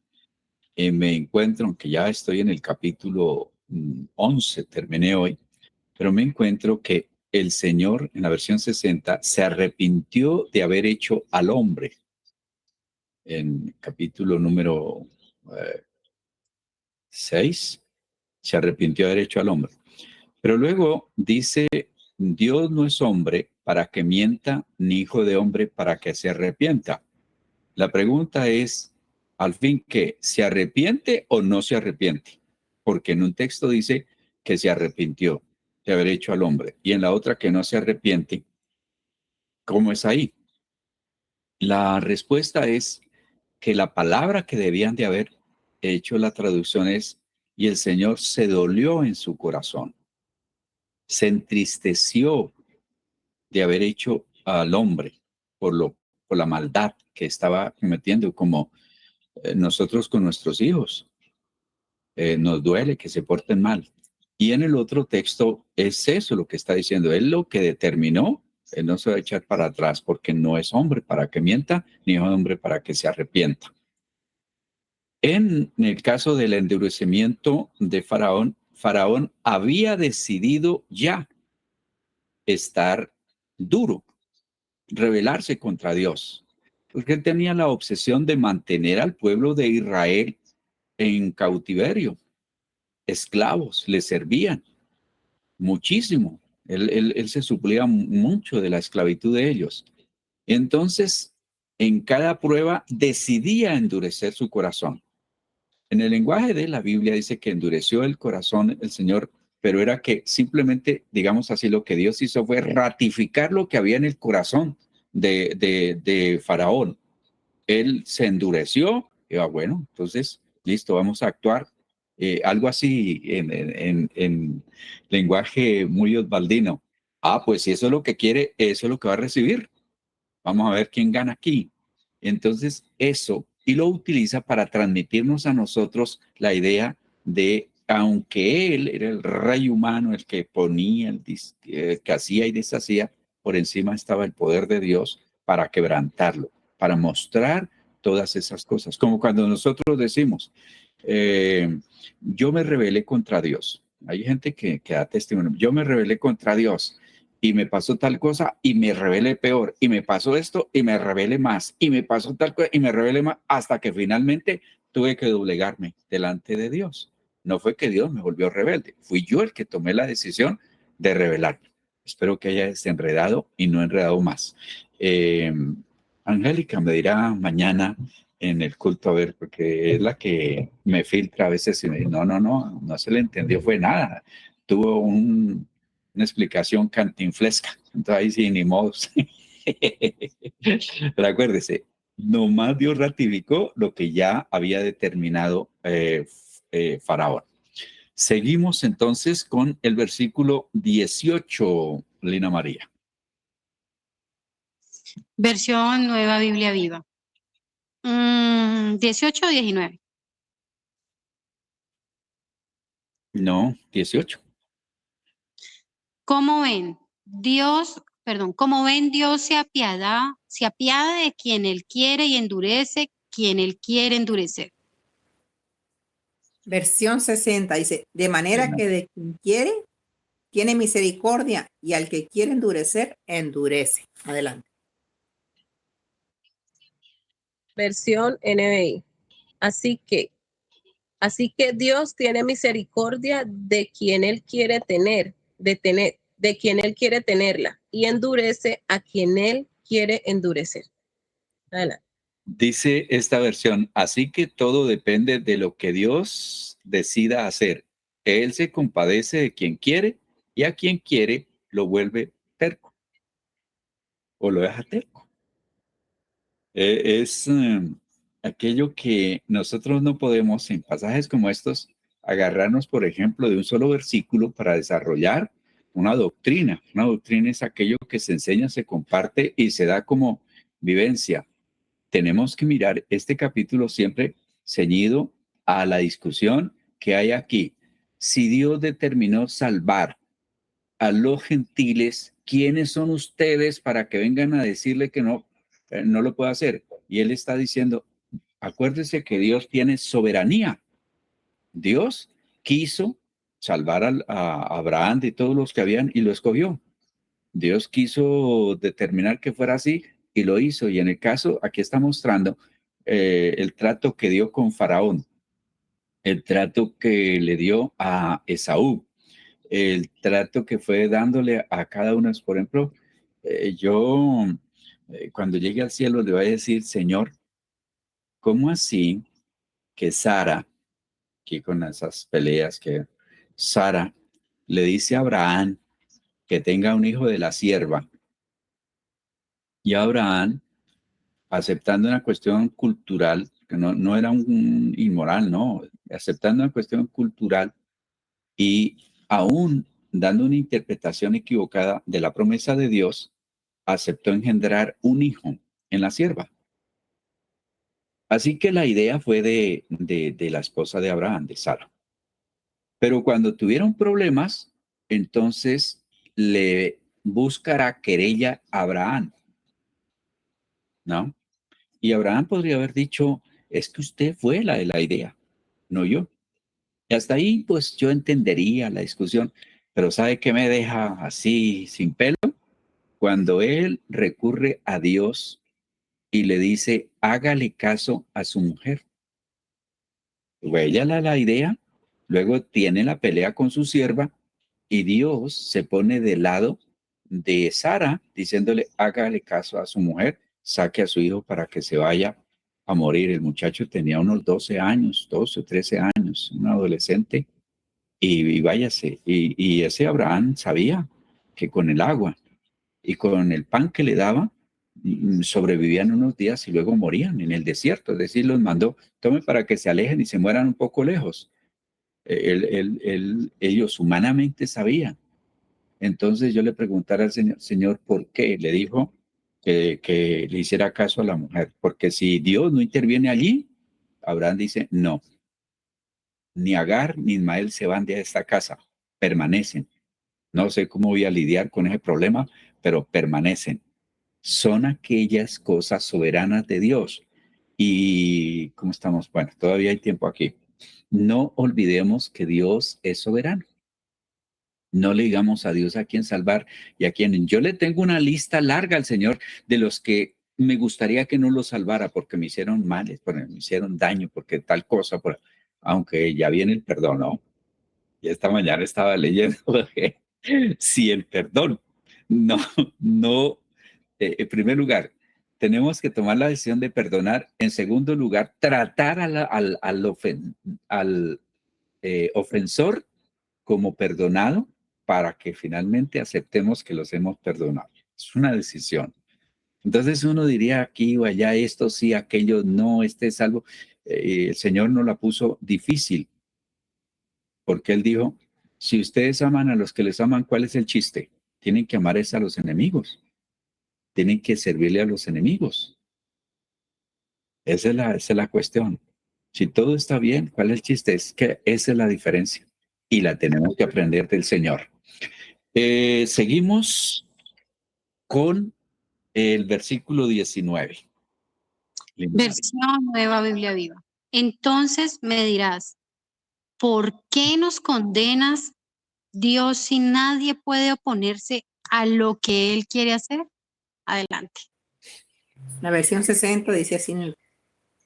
y me encuentro, que ya estoy en el capítulo 11, terminé hoy, pero me encuentro que el Señor, en la versión 60, se arrepintió de haber hecho al hombre. En capítulo número 6, se arrepintió de haber hecho al hombre. Pero luego dice, Dios no es hombre para que mienta, ni hijo de hombre para que se arrepienta. La pregunta es, al fin, ¿qué? ¿Se arrepiente o no se arrepiente? Porque en un texto dice que se arrepintió de haber hecho al hombre, y en la otra que no se arrepiente. ¿Cómo es ahí? La respuesta es que la palabra que debían de haber hecho la traducción es, y el Señor se dolió en su corazón, se entristeció de haber hecho al hombre por la maldad que estaba cometiendo, como nosotros con nuestros hijos. Nos duele que se porten mal. Y en el otro texto es eso lo que está diciendo. Él lo que determinó, él no se va a echar para atrás porque no es hombre para que mienta, ni es hombre para que se arrepienta. En el caso del endurecimiento de Faraón, Faraón había decidido ya estar duro, rebelarse contra Dios, porque él tenía la obsesión de mantener al pueblo de Israel en cautiverio. Esclavos le servían muchísimo. Él se suplía mucho de la esclavitud de ellos. Entonces, en cada prueba decidía endurecer su corazón. En el lenguaje de la Biblia dice que endureció el corazón el Señor, pero era que simplemente, digamos así, lo que Dios hizo fue ratificar lo que había en el corazón de Faraón. Él se endureció y va, bueno, entonces, listo, vamos a actuar. Algo así en lenguaje muy osvaldino. Ah, pues si eso es lo que quiere, eso es lo que va a recibir. Vamos a ver quién gana aquí. Entonces, eso, y lo utiliza para transmitirnos a nosotros la idea de, aunque él era el rey humano, el que ponía, que hacía y deshacía, por encima estaba el poder de Dios para quebrantarlo, para mostrar todas esas cosas. Como cuando nosotros decimos, yo me rebelé contra Dios. Hay gente que da testimonio. Yo me rebelé contra Dios y me pasó tal cosa y me rebelé peor. Y me pasó esto y me rebelé más. Y me pasó tal cosa y me rebelé más hasta que finalmente tuve que doblegarme delante de Dios. No fue que Dios me volvió rebelde. Fui yo el que tomé la decisión de rebelarme. Espero que haya desenredado y no enredado más. Angélica me dirá mañana en el culto, a ver, porque es la que me filtra a veces y me dice, no se le entendió, fue nada. Tuvo una explicación cantinflesca. Entonces ahí sí, ni modo. Pero acuérdese, nomás Dios ratificó lo que ya había determinado Faraón. Seguimos entonces con el versículo 18, Lina María. Versión Nueva Biblia Viva. 18 o 19. No, 18. ¿Cómo ven? Como ven, Dios se apiada de quien Él quiere y endurece quien Él quiere endurecer. Versión 60 dice, de manera que de quien quiere, tiene misericordia, y al que quiere endurecer, endurece. Adelante. Versión NBI. Así que Dios tiene misericordia de quien Él quiere de quien Él quiere tenerla, y endurece a quien Él quiere endurecer. Adelante. Dice esta versión, así que todo depende de lo que Dios decida hacer. Él se compadece de quien quiere y a quien quiere lo vuelve terco o lo deja terco. Es aquello que nosotros no podemos en pasajes como estos agarrarnos, por ejemplo, de un solo versículo para desarrollar una doctrina. Una doctrina es aquello que se enseña, se comparte y se da como vivencia. Tenemos que mirar este capítulo siempre ceñido a la discusión que hay aquí. Si Dios determinó salvar a los gentiles, ¿quiénes son ustedes para que vengan a decirle que no, no lo puede hacer? Y él está diciendo, acuérdese que Dios tiene soberanía. Dios quiso salvar a Abraham de todos los que habían y lo escogió. Dios quiso determinar que fuera así y lo hizo. Y en el caso, aquí está mostrando el trato que dio con Faraón, el trato que le dio a Esaú, el trato que fue dándole a cada uno. Por ejemplo, yo cuando llegue al cielo le voy a decir, Señor, ¿cómo así que Sara, aquí con esas peleas que Sara le dice a Abraham que tenga un hijo de la sierva? Y Abraham, aceptando una cuestión cultural, que no era un inmoral, no, aceptando una cuestión cultural y aún dando una interpretación equivocada de la promesa de Dios, aceptó engendrar un hijo en la sierva. Así que la idea fue de la esposa de Abraham, de Sara. Pero cuando tuvieron problemas, entonces le buscará querella a Abraham, ¿no? Y Abraham podría haber dicho, es que usted fue la de la idea, no yo. Y hasta ahí, pues yo entendería la discusión, pero ¿sabe qué me deja así sin pelo? Cuando él recurre a Dios y le dice, hágale caso a su mujer. Pues ella la idea, luego tiene la pelea con su sierva y Dios se pone del lado de Sara, diciéndole, hágale caso a su mujer, saque a su hijo para que se vaya a morir. El muchacho tenía unos 12 años, 12 o 13 años, un adolescente, y váyase. Y ese Abraham sabía que con el agua y con el pan que le daba, sobrevivían unos días y luego morían en el desierto. Es decir, los mandó, tome para que se alejen y se mueran un poco lejos. Ellos humanamente sabían. Entonces yo le preguntara al Señor, Señor, ¿por qué? Le dijo que le hiciera caso a la mujer, porque si Dios no interviene allí, Abraham dice, no, ni Agar ni Ismael se van de esta casa, permanecen. No sé cómo voy a lidiar con ese problema, pero permanecen. Son aquellas cosas soberanas de Dios. ¿Y cómo estamos? Bueno, todavía hay tiempo aquí. No olvidemos que Dios es soberano. No le digamos a Dios a quién salvar y a quién. Yo le tengo una lista larga al Señor de los que me gustaría que no lo salvara porque me hicieron males, porque me hicieron daño, porque tal cosa, aunque ya viene el perdón, ¿no? Y esta mañana estaba leyendo que si el perdón no, en primer lugar, tenemos que tomar la decisión de perdonar. En segundo lugar, tratar al ofensor como perdonado para que finalmente aceptemos que los hemos perdonado. Es una decisión. Entonces uno diría aquí o allá, esto sí, aquello no, este es algo. El Señor nos la puso difícil porque Él dijo, si ustedes aman a los que les aman, ¿cuál es el chiste? Tienen que amar a los enemigos. Tienen que servirle a los enemigos. Esa es la cuestión. Si todo está bien, ¿cuál es el chiste? Es que esa es la diferencia y la tenemos que aprender del Señor. Seguimos con el versículo 19. Versión Nueva Biblia Viva. Entonces me dirás, ¿por qué nos condenas, Dios, si nadie puede oponerse a lo que Él quiere hacer? Adelante. La versión 60 dice así en el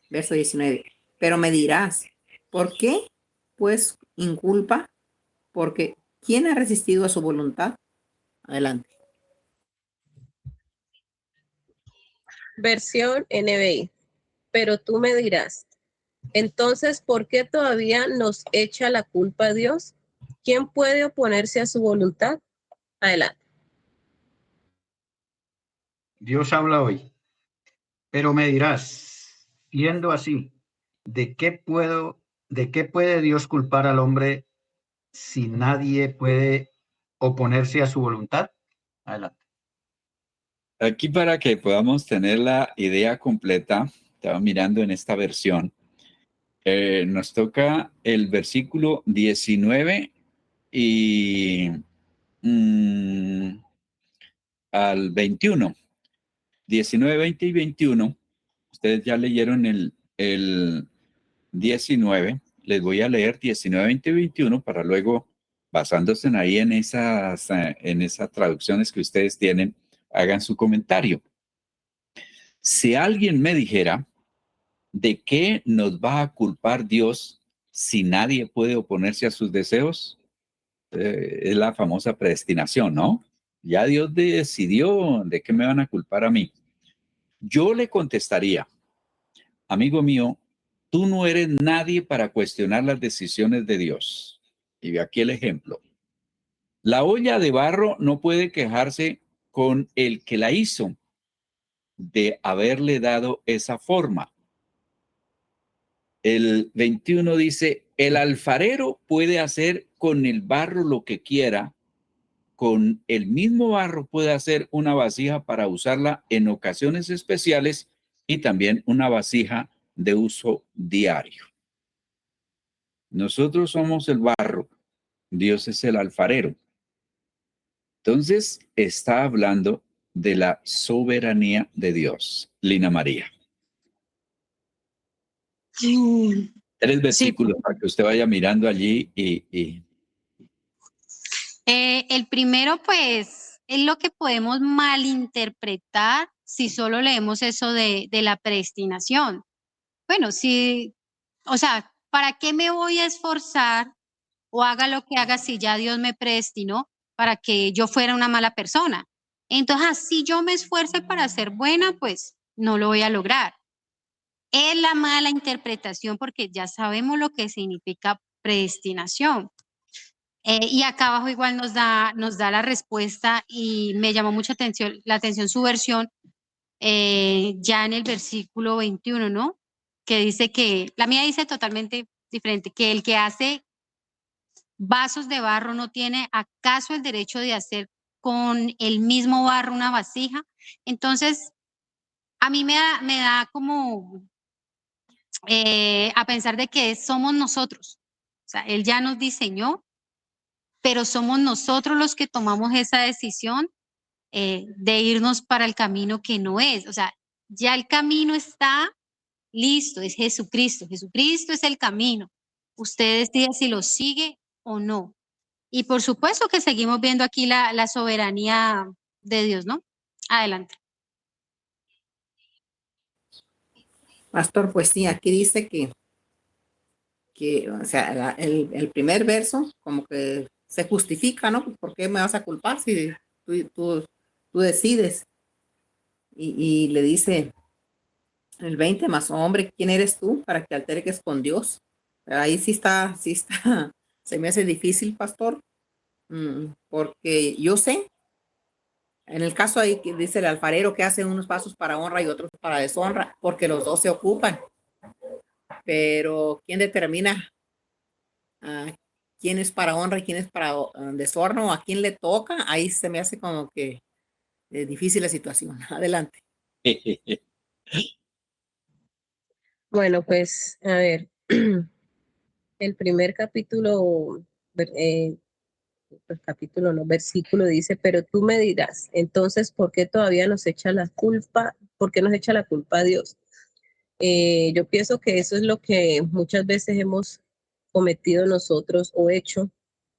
verso 19. Pero me dirás, ¿por qué? Pues inculpa, porque ¿quién ha resistido a su voluntad? Adelante. Versión NBI. Pero tú me dirás, entonces, ¿por qué todavía nos echa la culpa a Dios? ¿Quién puede oponerse a su voluntad? Adelante. Dios habla hoy. Pero me dirás, siendo así, de qué puede Dios culpar al hombre si nadie puede oponerse a su voluntad? Adelante. Aquí para que podamos tener la idea completa, estaba mirando en esta versión, nos toca el versículo 19 y al 21. 19, 20 y 21. Ustedes ya leyeron el 19. Les voy a leer 19, 20 y 21 para luego, basándose ahí en esas traducciones que ustedes tienen, hagan su comentario. Si alguien me dijera, ¿de qué nos va a culpar Dios si nadie puede oponerse a sus deseos? Es la famosa predestinación, ¿no? Ya Dios decidió, ¿de qué me van a culpar a mí? Yo le contestaría, amigo mío, tú no eres nadie para cuestionar las decisiones de Dios. Y ve aquí el ejemplo. La olla de barro no puede quejarse con el que la hizo de haberle dado esa forma. El 21 dice, el alfarero puede hacer con el barro lo que quiera. Con el mismo barro puede hacer una vasija para usarla en ocasiones especiales y también una vasija de uso diario. Nosotros somos el barro, Dios es el alfarero. Entonces está hablando de la soberanía de Dios. Lina María. 3 versículos para que usted vaya mirando allí y... El primero, pues, es lo que podemos malinterpretar si solo leemos eso de la predestinación. Bueno, sí, o sea, ¿para qué me voy a esforzar o haga lo que haga si ya Dios me predestinó para que yo fuera una mala persona? Entonces, si yo me esfuerce para ser buena, pues no lo voy a lograr. Es la mala interpretación porque ya sabemos lo que significa predestinación. Y acá abajo igual nos da la respuesta y me llamó mucha la atención su versión ya en el versículo 21, ¿no? Que dice que, la mía dice totalmente diferente, que el que hace vasos de barro no tiene acaso el derecho de hacer con el mismo barro una vasija. Entonces, a mí me da como a pensar de que somos nosotros. O sea, él ya nos diseñó, pero somos nosotros los que tomamos esa decisión de irnos para el camino que no es. O sea, ya el camino está listo, es Jesucristo. Jesucristo es el camino. Usted decide si lo sigue o no. Y por supuesto que seguimos viendo aquí la soberanía de Dios, ¿no? Adelante. Pastor, pues sí, aquí dice que o sea, el primer verso como que se justifica, ¿no? ¿Por qué me vas a culpar si tú decides? Y le dice el 20 más, hombre, ¿quién eres tú para que alterques con Dios? Ahí sí está, se me hace difícil, pastor, porque yo sé, en el caso ahí que dice el alfarero que hace unos pasos para honra y otros para deshonra, porque los dos se ocupan. Pero ¿quién determina quién es para honra y quién es para deshonra o a quién le toca? Ahí se me hace como que difícil la situación. Adelante. Bueno, pues a ver, el primer capítulo, versículo dice, pero tú me dirás, entonces, ¿por qué todavía nos echa la culpa? ¿Por qué nos echa la culpa a Dios? Yo pienso que eso es lo que muchas veces hemos cometido nosotros o hecho,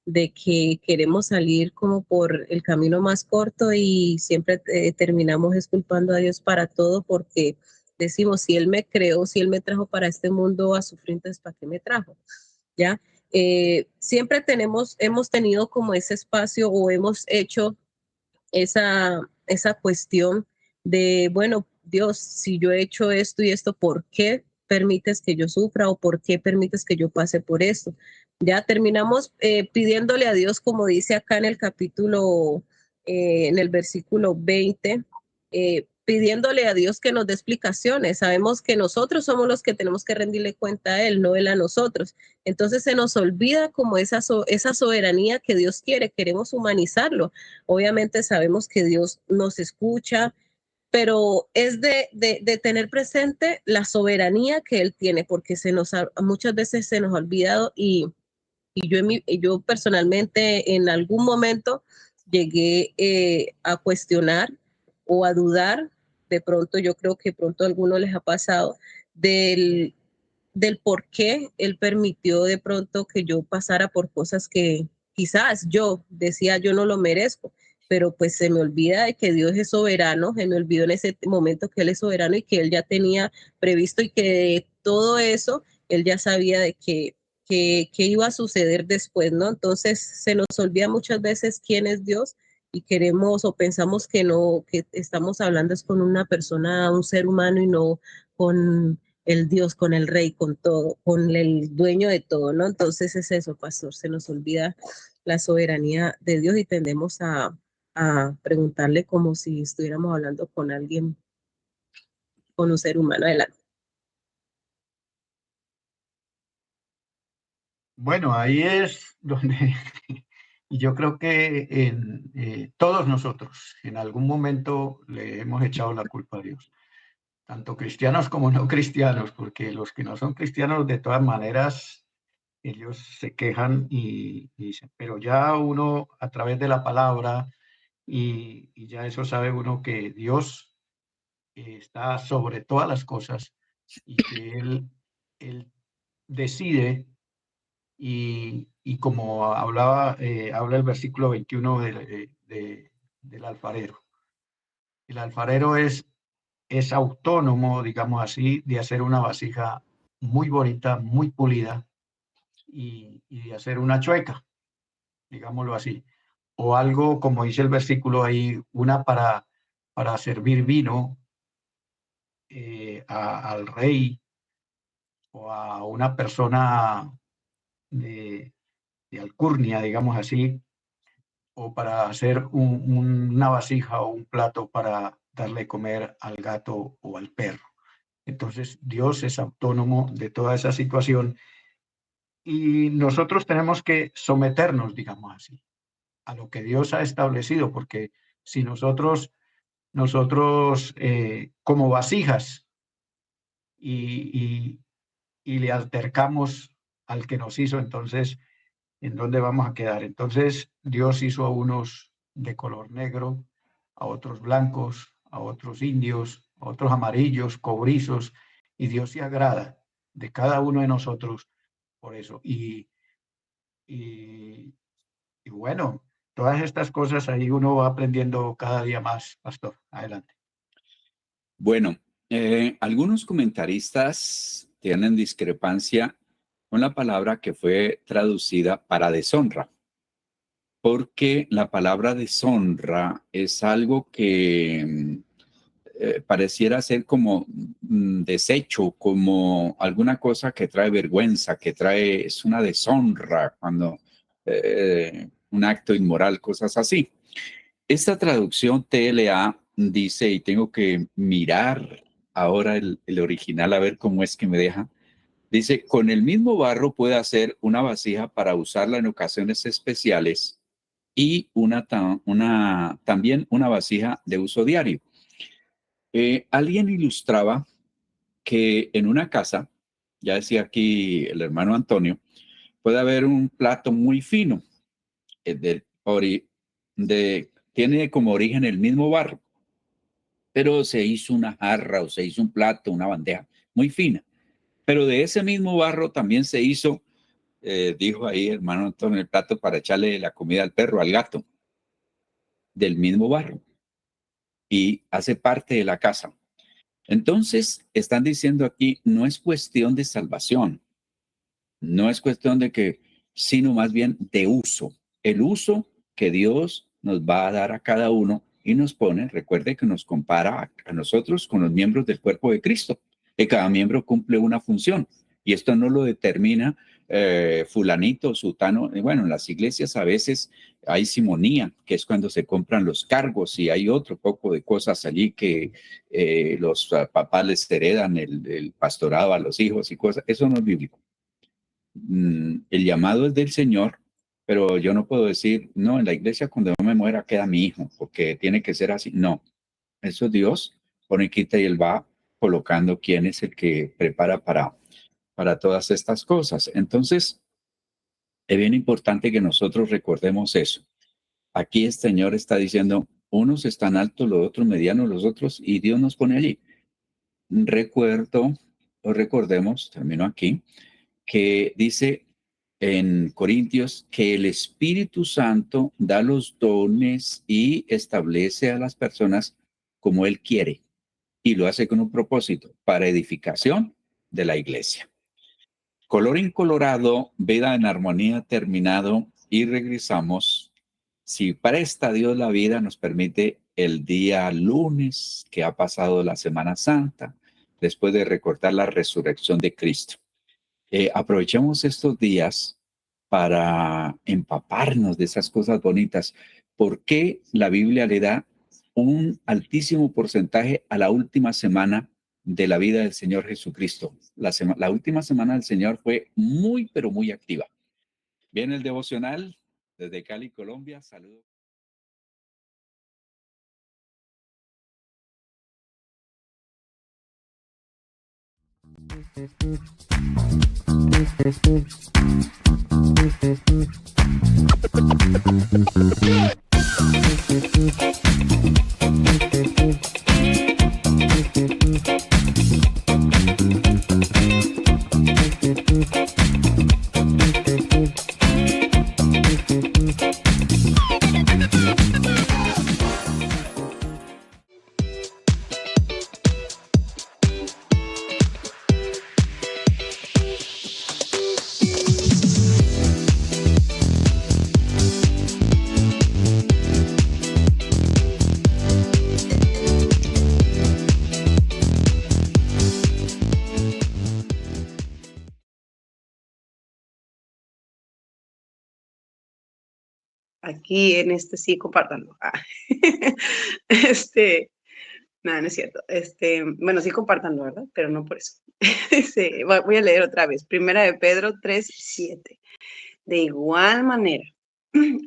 de que queremos salir como por el camino más corto y siempre terminamos culpando a Dios para todo porque decimos, si Él me creó, si Él me trajo para este mundo a sufrir, entonces ¿para qué me trajo? ¿Ya? Siempre hemos tenido como ese espacio o hemos hecho esa cuestión de, bueno, Dios, si yo he hecho esto y esto, ¿por qué permites que yo sufra o por qué permites que yo pase por esto? Ya terminamos pidiéndole a Dios, como dice acá en el capítulo, en el versículo 20, pidiéndole a Dios que nos dé explicaciones. Sabemos que nosotros somos los que tenemos que rendirle cuenta a Él, no Él a nosotros. Entonces se nos olvida como esa soberanía que Dios quiere, queremos humanizarlo. Obviamente sabemos que Dios nos escucha, pero es de tener presente la soberanía que Él tiene, porque muchas veces se nos ha olvidado y yo personalmente en algún momento llegué a cuestionar o a dudar, de pronto yo creo que pronto a algunos les ha pasado, del por qué él permitió de pronto que yo pasara por cosas que quizás yo decía yo no lo merezco, pero pues se me olvida de que Dios es soberano, se me olvidó en ese momento que Él es soberano y que Él ya tenía previsto y que de todo eso Él ya sabía de que iba a suceder después, ¿no? Entonces se nos olvida muchas veces quién es Dios y queremos o pensamos que no, que estamos hablando es con una persona, un ser humano y no con el Dios, con el Rey, con todo, con el dueño de todo, ¿no? Entonces es eso, pastor, se nos olvida la soberanía de Dios y tendemos a preguntarle como si estuviéramos hablando con alguien, con un ser humano. Adelante. Bueno, ahí es donde y yo creo que todos nosotros en algún momento le hemos echado la culpa a Dios, tanto cristianos como no cristianos, porque los que no son cristianos de todas maneras, ellos se quejan y dicen, pero ya uno a través de la palabra y ya eso sabe uno que Dios está sobre todas las cosas y que Él decide y como habla el versículo 21 del alfarero. El alfarero es autónomo, digamos así, de hacer una vasija muy bonita, muy pulida y de hacer una chueca, digámoslo así. O algo, como dice el versículo ahí, una para servir vino al rey o a una persona de, de alcurnia, digamos así, o para hacer una vasija o un plato para darle de comer al gato o al perro. Entonces, Dios es autónomo de toda esa situación y nosotros tenemos que someternos, digamos así, a lo que Dios ha establecido, porque si nosotros como vasijas y, y le altercamos al que nos hizo, entonces, ¿en dónde vamos a quedar? Entonces, Dios hizo a unos de color negro, a otros blancos, a otros indios, a otros amarillos, cobrizos, y Dios se agrada de cada uno de nosotros por eso. Y, y bueno, todas estas cosas ahí uno va aprendiendo cada día más, pastor. Adelante. Bueno, algunos comentaristas tienen discrepancia con la palabra que fue traducida para deshonra, porque la palabra deshonra es algo que pareciera ser como desecho, como alguna cosa que trae vergüenza, es una deshonra cuando un acto inmoral, cosas así. Esta traducción TLA dice, y tengo que mirar ahora el original a ver cómo es que me deja. Dice, con el mismo barro puede hacer una vasija para usarla en ocasiones especiales y también una vasija de uso diario. Alguien ilustraba que en una casa, ya decía aquí el hermano Antonio, puede haber un plato muy fino, tiene como origen el mismo barro, pero se hizo una jarra o se hizo un plato, una bandeja muy fina. Pero de ese mismo barro también se hizo, dijo ahí hermano Antonio, el plato para echarle la comida al perro, al gato, del mismo barro. Y hace parte de la casa. Entonces, están diciendo aquí, no es cuestión de salvación, no es cuestión de que, sino más bien de uso. El uso que Dios nos va a dar a cada uno y nos pone, recuerde que nos compara a nosotros con los miembros del cuerpo de Cristo, que cada miembro cumple una función. Y esto no lo determina fulanito, sutano. Bueno, en las iglesias a veces hay simonía, que es cuando se compran los cargos y hay otro poco de cosas allí que los papás les heredan el pastorado a los hijos y cosas. Eso no es bíblico. El llamado es del Señor, pero yo no puedo decir, no, en la iglesia cuando yo me muera queda mi hijo, porque tiene que ser así. No, eso Dios pone quita y Él va colocando quién es el que prepara para todas estas cosas. Entonces, es bien importante que nosotros recordemos eso. Aquí el Señor está diciendo, unos están altos, los otros medianos, los otros, y Dios nos pone allí. Recordemos, termino aquí, que dice en Corintios que el Espíritu Santo da los dones y establece a las personas como Él quiere, y lo hace con un propósito, para edificación de la iglesia. Colorín colorado, vida en armonía terminado, y regresamos. Si presta Dios la vida, nos permite el día lunes que ha pasado la Semana Santa, después de recordar la resurrección de Cristo. Aprovechemos estos días para empaparnos de esas cosas bonitas. ¿Por qué la Biblia le da un altísimo porcentaje a la última semana de la vida del Señor Jesucristo? La última semana del Señor fue muy, pero muy activa. Viene el devocional desde Cali, Colombia. Saludos. Aquí en este sí, compártanlo. Nada, no es cierto. Bueno, sí, compártanlo, ¿verdad? Pero no por eso. Sí, voy a leer otra vez. Primera de Pedro 3:7. De igual manera,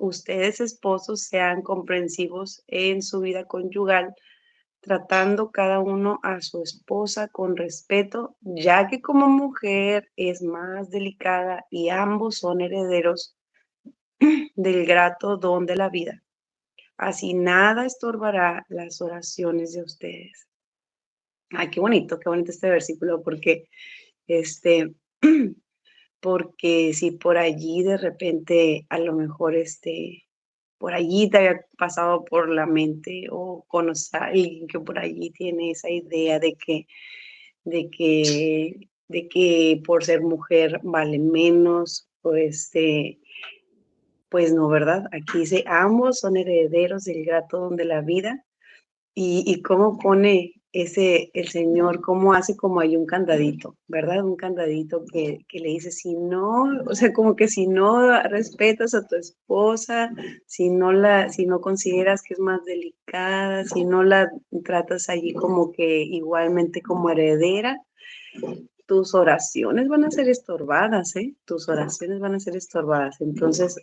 ustedes esposos sean comprensivos en su vida conyugal, tratando cada uno a su esposa con respeto, ya que como mujer es más delicada y ambos son herederos del grato don de la vida. Así nada estorbará las oraciones de ustedes. Ay, qué bonito este versículo, porque porque si por allí de repente a lo mejor por allí te había pasado por la mente o conoces a alguien que por allí tiene esa idea de que por ser mujer vale menos, pues no, ¿verdad? Aquí dice, ambos son herederos del grato don de la vida. Y cómo pone el Señor, cómo hace como hay un candadito, ¿verdad? Un candadito que le dice, si no, o sea, como que si no respetas a tu esposa, si no consideras que es más delicada, si no la tratas allí como que igualmente como heredera, tus oraciones van a ser estorbadas, ¿eh? Tus oraciones van a ser estorbadas. Entonces,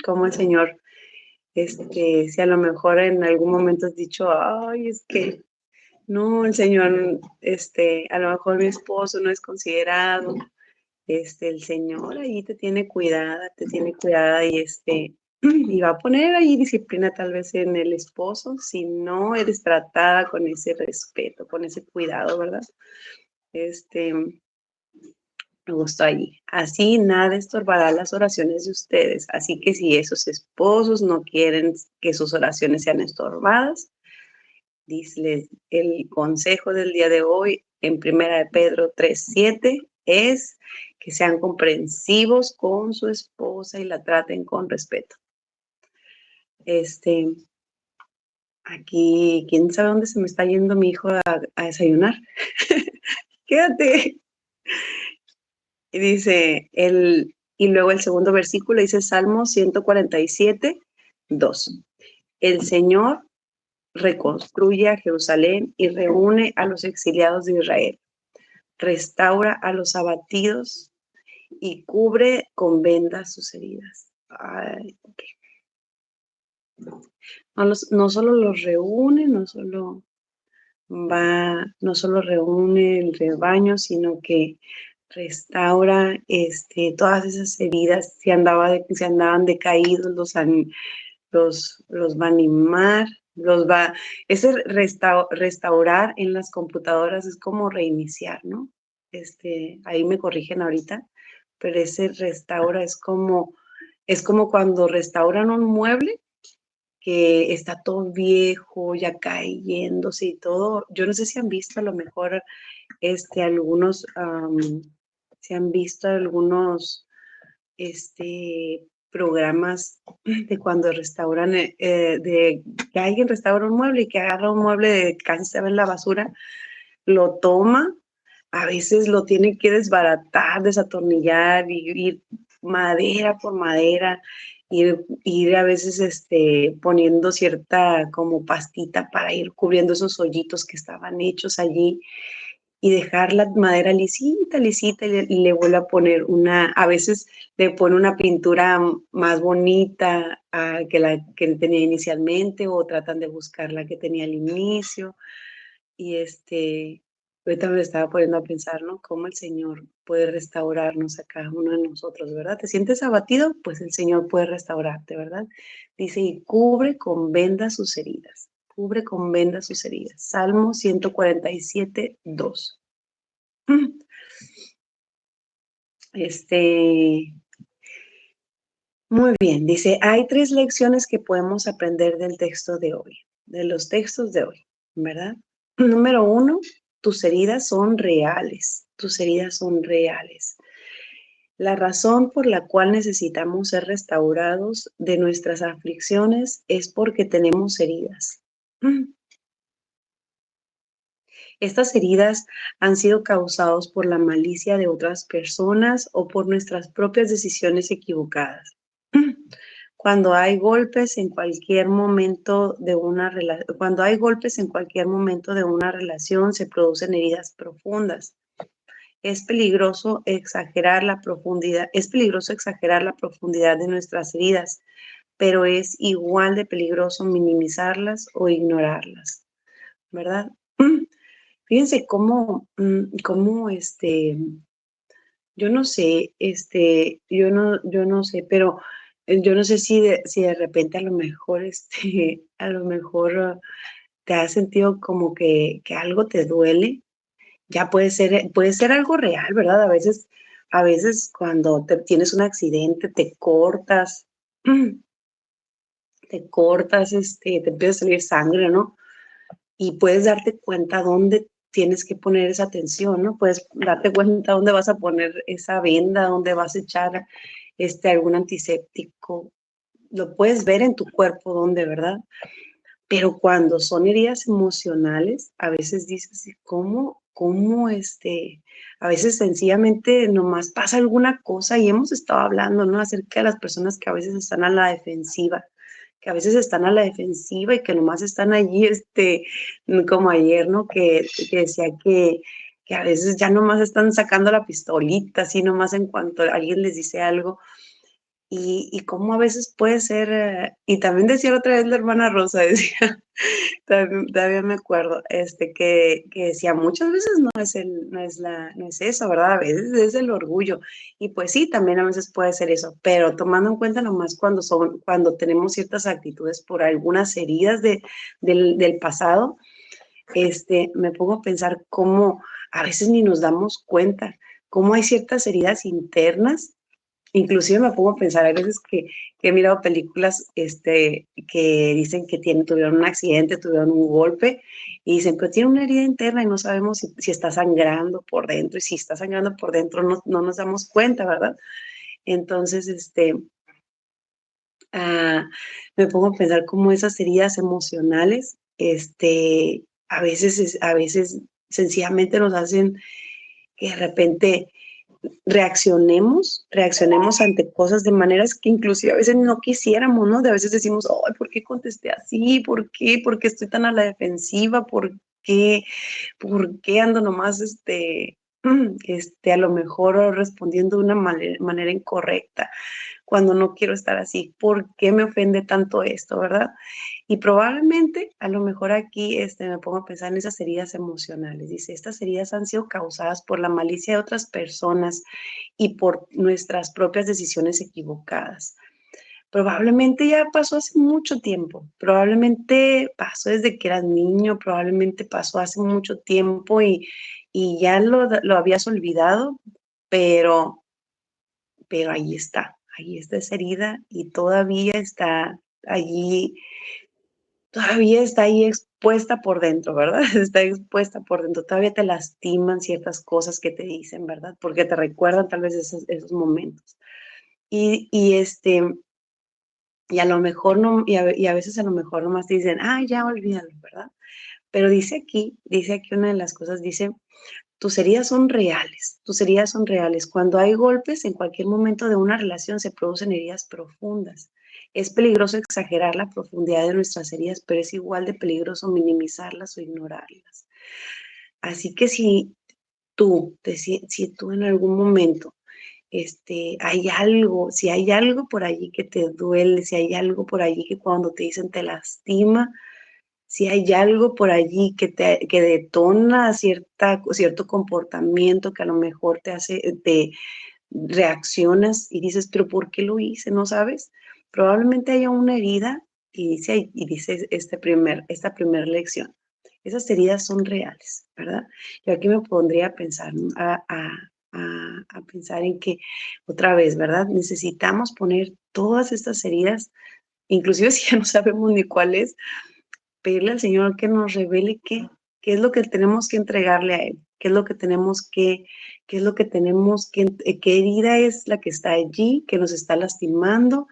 como el Señor, si a lo mejor en algún momento has dicho, ay, es que no, el Señor, a lo mejor mi esposo no es considerado, el Señor ahí te tiene cuidada y y va a poner ahí disciplina tal vez en el esposo si no eres tratada con ese respeto, con ese cuidado, ¿verdad? Me gustó allí. Así nada estorbará las oraciones de ustedes. Así que si esos esposos no quieren que sus oraciones sean estorbadas, dice el consejo del día de hoy en Primera de Pedro 3:7 es que sean comprensivos con su esposa y la traten con respeto. Aquí, ¿quién sabe dónde se me está yendo mi hijo a desayunar? Quédate. Y dice, y luego el segundo versículo dice Salmo 147:2. El Señor reconstruye a Jerusalén y reúne a los exiliados de Israel. Restaura a los abatidos y cubre con vendas sus heridas. Ay, okay. No solo los reúne, no solo reúne el rebaño, sino que restaura todas esas heridas, si andaban decaídos, los va a animar, ese restaurar en las computadoras es como reiniciar, ¿no? Ahí me corrigen ahorita, pero ese restaura es como cuando restauran un mueble que está todo viejo, ya cayéndose y todo. Yo no sé si han visto a lo mejor algunos, si han visto algunos programas de cuando restauran, de que alguien restaura un mueble y que agarra un mueble de casi estaba en la basura, lo toma, a veces lo tiene que desbaratar, desatornillar y ir madera por madera, ir a veces poniendo cierta como pastita para ir cubriendo esos hoyitos que estaban hechos allí y dejar la madera lisita, lisita y le vuelve a poner a veces le pone una pintura más bonita que la que tenía inicialmente o tratan de buscar la que tenía al inicio. Y ahorita me estaba poniendo a pensar, ¿no? Cómo el Señor puede restaurarnos a cada uno de nosotros, ¿verdad? ¿Te sientes abatido? Pues el Señor puede restaurarte, ¿verdad? Dice, y cubre con vendas sus heridas. Cubre con vendas sus heridas. Salmo 147, 2. Muy bien, dice, hay 3 lecciones que podemos aprender del texto de hoy, de los textos de hoy, ¿verdad? Número 1, tus heridas son reales, tus heridas son reales. La razón por la cual necesitamos ser restaurados de nuestras aflicciones es porque tenemos heridas. Estas heridas han sido causadas por la malicia de otras personas o por nuestras propias decisiones equivocadas. Cuando hay golpes en cualquier momento de una relación, se producen heridas profundas. Es peligroso exagerar la profundidad de nuestras heridas, pero es igual de peligroso minimizarlas o ignorarlas, ¿verdad? Fíjense cómo yo no sé, yo no sé, pero yo no sé si de repente a lo mejor, te has sentido como que algo te duele. Ya puede ser algo real, ¿verdad? A veces cuando tienes un accidente, te cortas, te empieza a salir sangre, ¿no? Y puedes darte cuenta dónde tienes que poner esa atención, ¿no? Puedes darte cuenta dónde vas a poner esa venda, dónde vas a echar algún antiséptico. Lo puedes ver en tu cuerpo dónde, ¿verdad? Pero cuando son heridas emocionales, a veces dices, ¿cómo a veces sencillamente nomás pasa alguna cosa y hemos estado hablando, ¿no? Acerca de las personas que a veces están a la defensiva, y que nomás están allí, como ayer, ¿no? Que decía que a veces ya nomás están sacando la pistolita, así nomás en cuanto alguien les dice algo. Y cómo a veces puede ser, y también decía otra vez la hermana Rosa, decía, también me acuerdo, que decía, muchas veces no es eso, ¿verdad? A veces es el orgullo. Y pues sí, también a veces puede ser eso, pero tomando en cuenta nomás cuando tenemos ciertas actitudes por algunas heridas del pasado, me pongo a pensar cómo a veces ni nos damos cuenta, cómo hay ciertas heridas internas. Inclusive me pongo a pensar, hay veces que he mirado películas que dicen que tuvieron un accidente, tuvieron un golpe, y dicen, pero tiene una herida interna y no sabemos si está sangrando por dentro, y si está sangrando por dentro no nos damos cuenta, ¿verdad? Entonces, me pongo a pensar cómo esas heridas emocionales, a veces sencillamente nos hacen que de repente reaccionemos ante cosas de maneras que inclusive a veces no quisiéramos, ¿no? De a veces decimos, ay, ¿por qué contesté así? ¿Por qué? ¿Por qué estoy tan a la defensiva? ¿Por qué ando nomás, a lo mejor respondiendo de una manera incorrecta cuando no quiero estar así? ¿Por qué me ofende tanto esto, verdad? Y probablemente, a lo mejor aquí me pongo a pensar en esas heridas emocionales. Dice, estas heridas han sido causadas por la malicia de otras personas y por nuestras propias decisiones equivocadas. probablemente ya pasó hace mucho tiempo, probablemente pasó desde que eras niño, probablemente pasó hace mucho tiempo y ya lo habías olvidado, pero ahí está esa herida y todavía está ahí expuesta por dentro, ¿verdad? Está expuesta por dentro, todavía te lastiman ciertas cosas que te dicen, ¿verdad? Porque te recuerdan tal vez esos momentos. Y a lo mejor no, y a veces a lo mejor nomás te dicen, ya olvídalo, ¿verdad? Pero dice aquí una de las cosas, dice, tus heridas son reales, tus heridas son reales. Cuando hay golpes, en cualquier momento de una relación se producen heridas profundas. Es peligroso exagerar la profundidad de nuestras heridas, pero es igual de peligroso minimizarlas o ignorarlas. Así que si tú en algún momento si hay algo por allí que te duele, si hay algo por allí que cuando te dicen te lastima, si hay algo por allí que detona cierto comportamiento que a lo mejor te reaccionas y dices, pero ¿por qué lo hice? ¿No sabes? Probablemente haya una herida y dice esta primera lección. Esas heridas son reales, ¿verdad? Yo aquí me pondría a pensar, ¿no? a pensar en que, otra vez, ¿verdad? Necesitamos poner todas estas heridas, inclusive si ya no sabemos ni cuál es, pedirle al Señor que nos revele qué es lo que tenemos que entregarle a Él, qué es lo que tenemos qué herida es la que está allí, que nos está lastimando,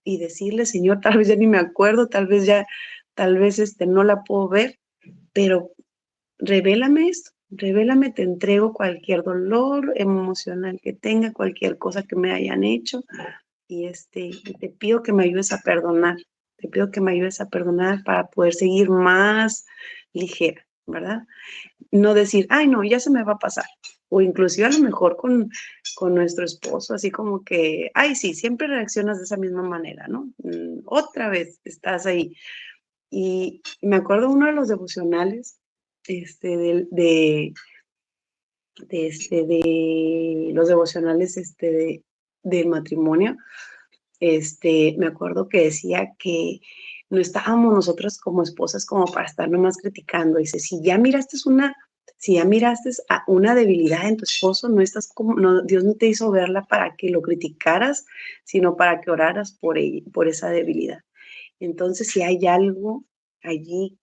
y decirle, Señor, tal vez ya ni me acuerdo, tal vez no la puedo ver, pero revélame esto, revélame, te entrego cualquier dolor emocional que tenga, cualquier cosa que me hayan hecho, y te pido que me ayudes a perdonar. Te pido que me ayudes a perdonar para poder seguir más ligera, ¿verdad? No decir, ay, no, ya se me va a pasar. O inclusive a lo mejor con nuestro esposo, así como que, ay, sí, siempre reaccionas de esa misma manera, ¿no? Otra vez estás ahí. Y me acuerdo uno de los devocionales, de los devocionales, del matrimonio, me acuerdo que decía que no estábamos nosotras como esposas como para estar nomás criticando. Dice, si ya miraste a una debilidad en tu esposo, Dios no te hizo verla para que lo criticaras, sino para que oraras por esa debilidad. Entonces, si hay algo allí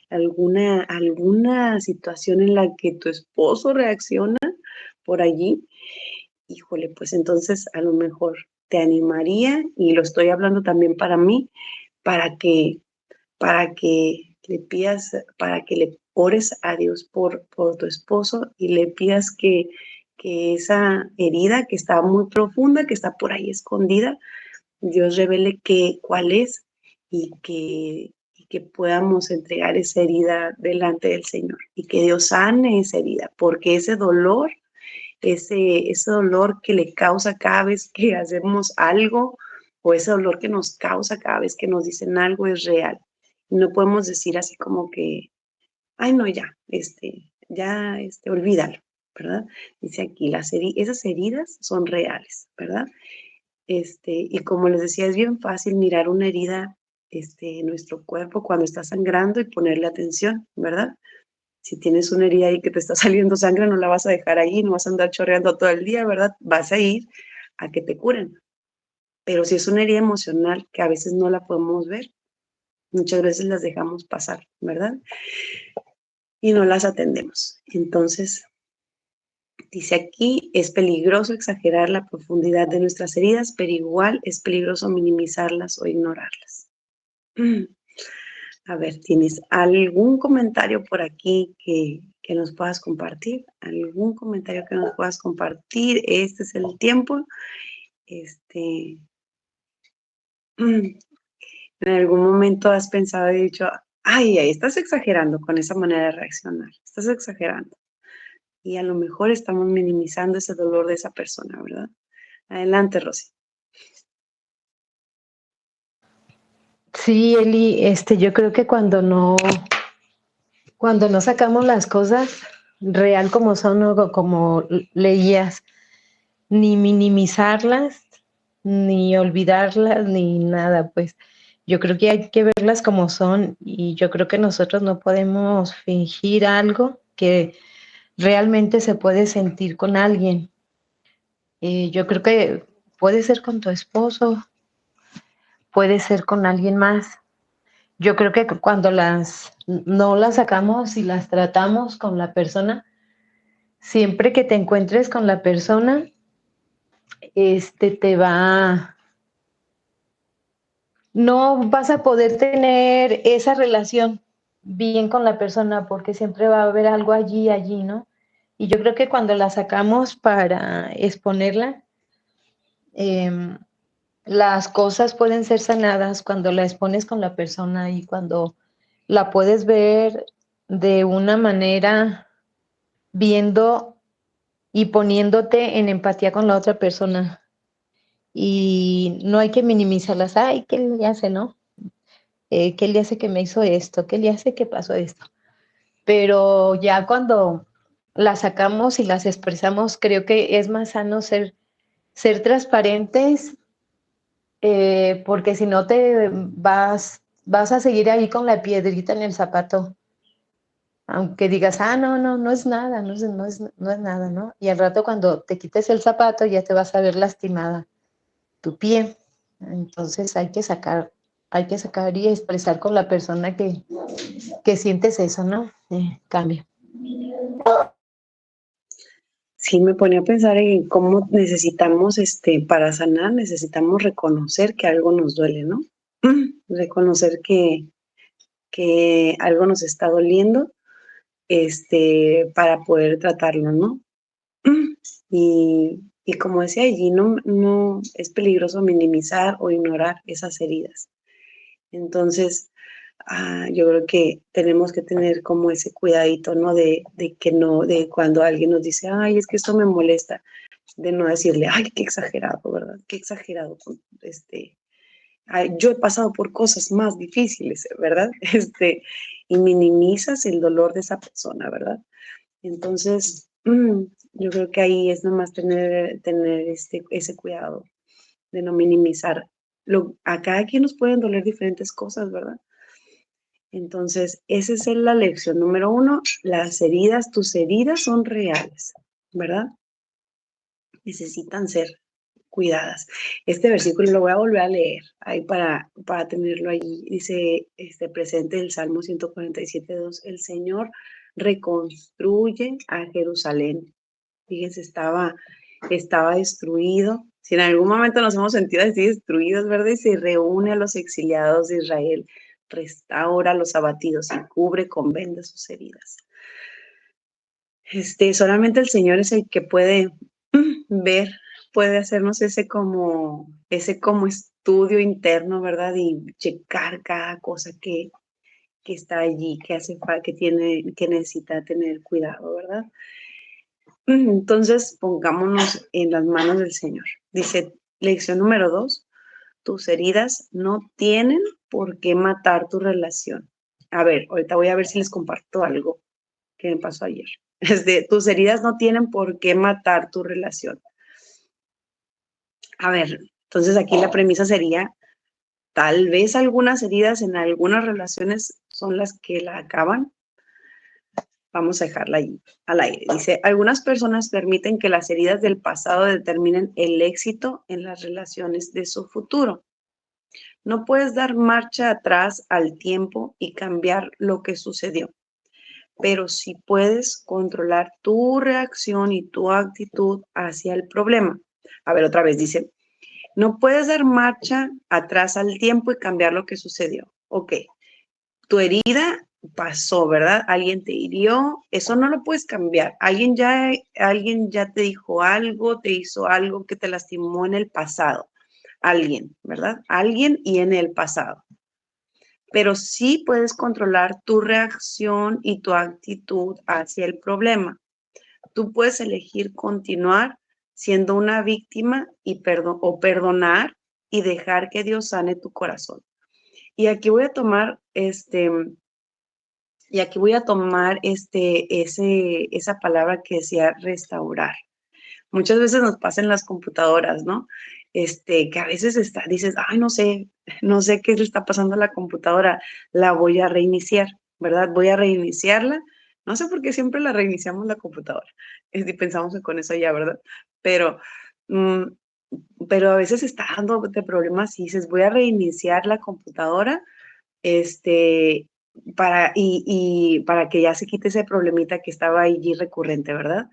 alguna situación en la que tu esposo reacciona por allí, híjole, pues entonces a lo mejor te animaría, y lo estoy hablando también para mí, para que le pidas, para que le ores a Dios por tu esposo y le pidas que esa herida que está muy profunda, que está por ahí escondida, Dios revele cuál es, y que podamos entregar esa herida delante del Señor y que Dios sane esa herida, porque ese dolor que le causa cada vez que hacemos algo, o ese dolor que nos causa cada vez que nos dicen algo, es real. No podemos decir así como que, ay, no, ya, olvídalo, ¿verdad? Dice aquí, esas heridas son reales, ¿verdad? Y como les decía, es bien fácil mirar una herida, en nuestro cuerpo cuando está sangrando y ponerle atención, ¿verdad? Si tienes una herida ahí que te está saliendo sangre, no la vas a dejar ahí, no vas a andar chorreando todo el día, ¿verdad? Vas a ir a que te curen. Pero si es una herida emocional que a veces no la podemos ver, muchas veces las dejamos pasar, ¿verdad? Y no las atendemos. Entonces, dice aquí, es peligroso exagerar la profundidad de nuestras heridas, pero igual es peligroso minimizarlas o ignorarlas. A ver, ¿tienes algún comentario por aquí que nos puedas compartir? ¿Algún comentario que nos puedas compartir? Este es el tiempo. En algún momento has pensado y dicho, ay, estás exagerando con esa manera de reaccionar. Estás exagerando. Y a lo mejor estamos minimizando ese dolor de esa persona, ¿verdad? Adelante, Rosy. Sí, Eli, yo creo que cuando no sacamos las cosas real como son, o como leías, ni minimizarlas, ni olvidarlas, ni nada, pues yo creo que hay que verlas como son y yo creo que nosotros no podemos fingir algo que realmente se puede sentir con alguien. Yo creo que puede ser con tu esposo, puede ser con alguien más. Yo creo que cuando no las sacamos y las tratamos con la persona, siempre que te encuentres con la persona, te va, no vas a poder tener esa relación bien con la persona porque siempre va a haber algo allí, ¿no? Y yo creo que cuando la sacamos para exponerla, em, las cosas pueden ser sanadas cuando la expones con la persona y cuando la puedes ver de una manera viendo y poniéndote en empatía con la otra persona. Y no hay que minimizarlas. Ay, ¿qué le hace, no? ¿Qué le hace que me hizo esto? ¿Qué le hace que pasó esto? Pero ya cuando las sacamos y las expresamos, creo que es más sano ser transparentes, porque si no te vas a seguir ahí con la piedrita en el zapato. Aunque digas, no es nada, no es nada, ¿no? Y al rato cuando te quites el zapato ya te vas a ver lastimada tu pie. Entonces hay que sacar y expresar con la persona que sientes eso, ¿no? Cambio. Sí, me ponía a pensar en cómo necesitamos, para sanar, necesitamos reconocer que algo nos duele, ¿no? Reconocer que algo nos está doliendo, para poder tratarlo, ¿no? Y como decía allí, no es peligroso minimizar o ignorar esas heridas. Entonces, yo creo que tenemos que tener como ese cuidadito, ¿no? De que no, de cuando alguien nos dice, ay, es que esto me molesta, de no decirle, ay, qué exagerado, ¿verdad? Qué exagerado. Ay, yo he pasado por cosas más difíciles, ¿verdad? Y minimizas el dolor de esa persona, ¿verdad? Entonces, yo creo que ahí es nomás tener ese cuidado de no minimizar. A cada quien nos pueden doler diferentes cosas, ¿verdad? Entonces, esa es la lección número 1. Tus heridas son reales, ¿verdad? Necesitan ser cuidadas. Este versículo lo voy a volver a leer ahí para tenerlo ahí. Dice, presente el Salmo 147:2, el Señor reconstruye a Jerusalén. Fíjense, estaba destruido. Si en algún momento nos hemos sentido así destruidos, ¿verdad? Y se reúne a los exiliados de Israel, restaura a los abatidos y cubre con vendas sus heridas. Solamente el Señor es el que puede ver, puede hacernos ese como estudio interno, ¿verdad? Y checar cada cosa que está allí, que necesita tener cuidado, ¿verdad? Entonces, pongámonos en las manos del Señor. Dice, lección número 2, tus heridas no tienen por qué matar tu relación. A ver, ahorita voy a ver si les comparto algo que me pasó ayer. Tus heridas no tienen por qué matar tu relación. A ver, entonces aquí la premisa sería, tal vez algunas heridas en algunas relaciones son las que la acaban. Vamos a dejarla ahí al aire. Dice, algunas personas permiten que las heridas del pasado determinen el éxito en las relaciones de su futuro. No puedes dar marcha atrás al tiempo y cambiar lo que sucedió, pero sí puedes controlar tu reacción y tu actitud hacia el problema. A ver, otra vez dice, no puedes dar marcha atrás al tiempo y cambiar lo que sucedió. Ok, tu herida pasó, ¿verdad? Alguien te hirió, eso no lo puedes cambiar. Alguien ya te dijo algo, te hizo algo que te lastimó en el pasado. Alguien, ¿verdad? Alguien y en el pasado. Pero sí puedes controlar tu reacción y tu actitud hacia el problema. Tú puedes elegir continuar siendo una víctima o perdonar y dejar que Dios sane tu corazón. Y aquí voy a tomar esa palabra que decía restaurar. Muchas veces nos pasa en las computadoras, ¿no? que a veces dices, ay, no sé qué le está pasando a la computadora, la voy a reiniciar, ¿verdad? Voy a reiniciarla. No sé por qué siempre la reiniciamos la computadora. Y pensamos que con eso ya, ¿verdad? Pero, mm, pero a veces está dándote problemas y dices, voy a reiniciar la computadora, para que ya se quite ese problemita que estaba allí recurrente, ¿verdad?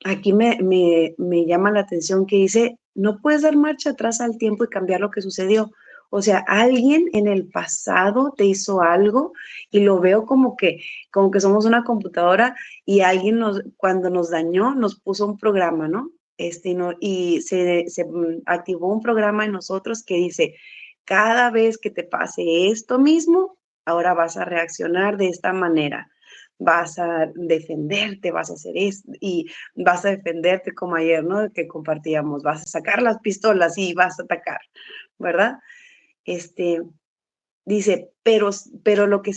Aquí me llama la atención que dice, no puedes dar marcha atrás al tiempo y cambiar lo que sucedió. O sea, alguien en el pasado te hizo algo y lo veo como que somos una computadora y alguien cuando nos dañó, nos puso un programa, ¿no? Y se activó un programa en nosotros que dice, cada vez que te pase esto mismo, ahora vas a reaccionar de esta manera. Vas a defenderte, vas a hacer esto y vas a defenderte como ayer, ¿no? Que compartíamos, vas a sacar las pistolas y vas a atacar, ¿verdad? Dice, pero lo que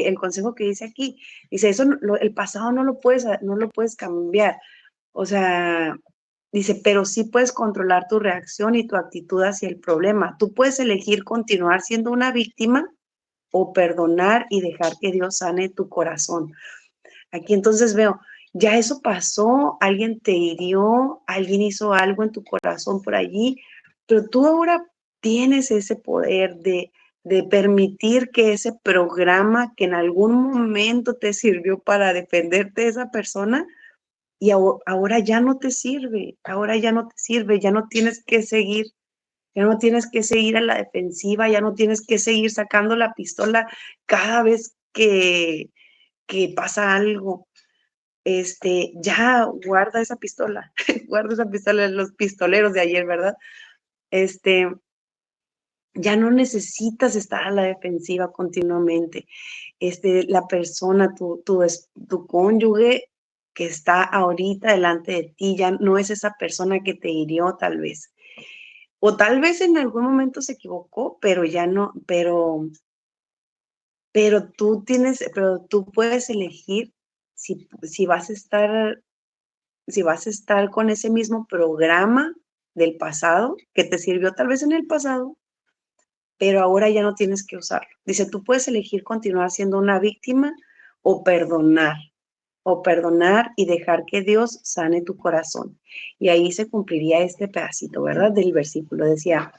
el consejo que dice aquí, dice, eso el pasado no lo puedes cambiar. O sea, dice, pero sí puedes controlar tu reacción y tu actitud hacia el problema. Tú puedes elegir continuar siendo una víctima o perdonar y dejar que Dios sane tu corazón. Aquí entonces veo, ya eso pasó, alguien te hirió, alguien hizo algo en tu corazón por allí, pero tú ahora tienes ese poder de permitir que ese programa que en algún momento te sirvió para defenderte de esa persona, y ahora ya no te sirve, ya no tienes que seguir. Ya no tienes que seguir a la defensiva, ya no tienes que seguir sacando la pistola cada vez que pasa algo. Ya guarda esa pistola, guarda esa pistola, los pistoleros de ayer, ¿verdad? Ya no necesitas estar a la defensiva continuamente. La persona, tu cónyuge que está ahorita delante de ti, ya no es esa persona que te hirió tal vez. O tal vez en algún momento se equivocó, pero ya no, pero tú puedes elegir si vas a estar con ese mismo programa del pasado que te sirvió tal vez en el pasado, pero ahora ya no tienes que usarlo. Dice, tú puedes elegir continuar siendo una víctima o perdonar y dejar que Dios sane tu corazón. Y ahí se cumpliría este pedacito, ¿verdad? Del versículo. Decía,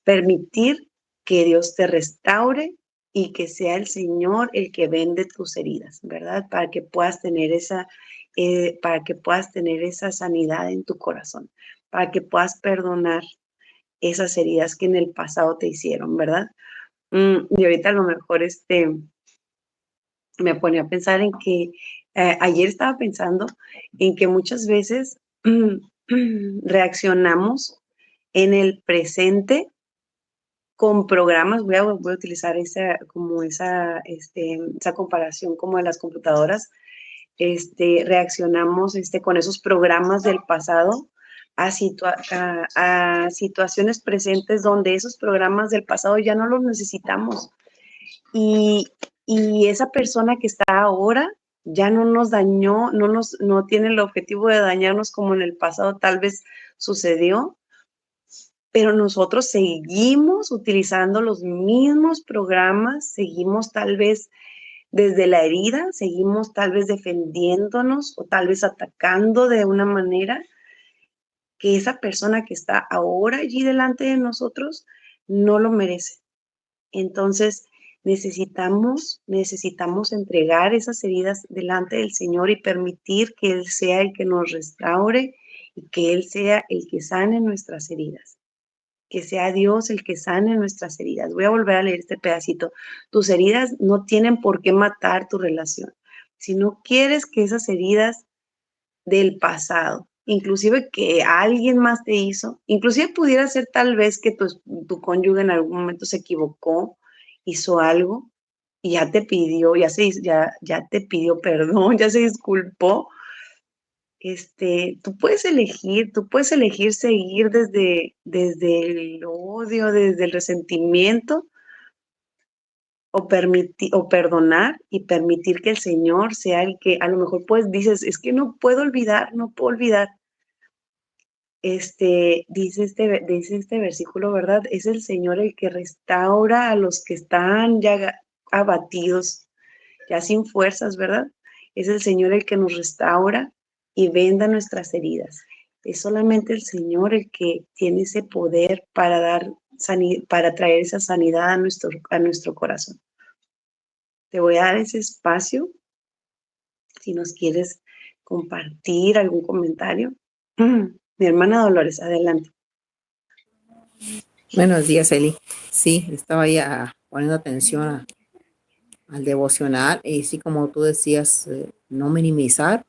permitir que Dios te restaure y que sea el Señor el que vende tus heridas, ¿verdad? Para que puedas tener esa sanidad en tu corazón, para que puedas perdonar esas heridas que en el pasado te hicieron, ¿verdad? Y ahorita a lo mejor me ponía a pensar en que ayer estaba pensando en que muchas veces reaccionamos en el presente con programas. Voy a utilizar esa comparación como de las computadoras. Reaccionamos con esos programas del pasado a situaciones presentes donde esos programas del pasado ya no los necesitamos. Y esa persona que está ahora ya no nos dañó, no tiene el objetivo de dañarnos como en el pasado tal vez sucedió, pero nosotros seguimos utilizando los mismos programas, seguimos tal vez desde la herida, seguimos tal vez defendiéndonos o tal vez atacando de una manera que esa persona que está ahora allí delante de nosotros no lo merece. Entonces, necesitamos entregar esas heridas delante del Señor y permitir que Él sea el que nos restaure y que Él sea el que sane nuestras heridas. Que sea Dios el que sane nuestras heridas. Voy a volver a leer este pedacito. Tus heridas no tienen por qué matar tu relación. Si no quieres que esas heridas del pasado, inclusive que alguien más te hizo, inclusive pudiera ser tal vez que tu cónyuge en algún momento se equivocó, hizo algo y ya te pidió, ya te pidió perdón, ya se disculpó. Tú puedes elegir seguir desde el odio, desde el resentimiento, o perdonar y permitir que el Señor sea el que, a lo mejor pues dices, es que no puedo olvidar. dice este versículo, ¿verdad? Es el Señor el que restaura a los que están ya abatidos, ya sin fuerzas, ¿verdad? Es el Señor el que nos restaura y venda nuestras heridas. Es solamente el Señor el que tiene ese poder para para traer esa sanidad a nuestro corazón. Te voy a dar ese espacio si nos quieres compartir algún comentario. Mi hermana Dolores, adelante. Buenos días, Eli. Sí, estaba ya poniendo atención al devocional y sí, como tú decías, no minimizar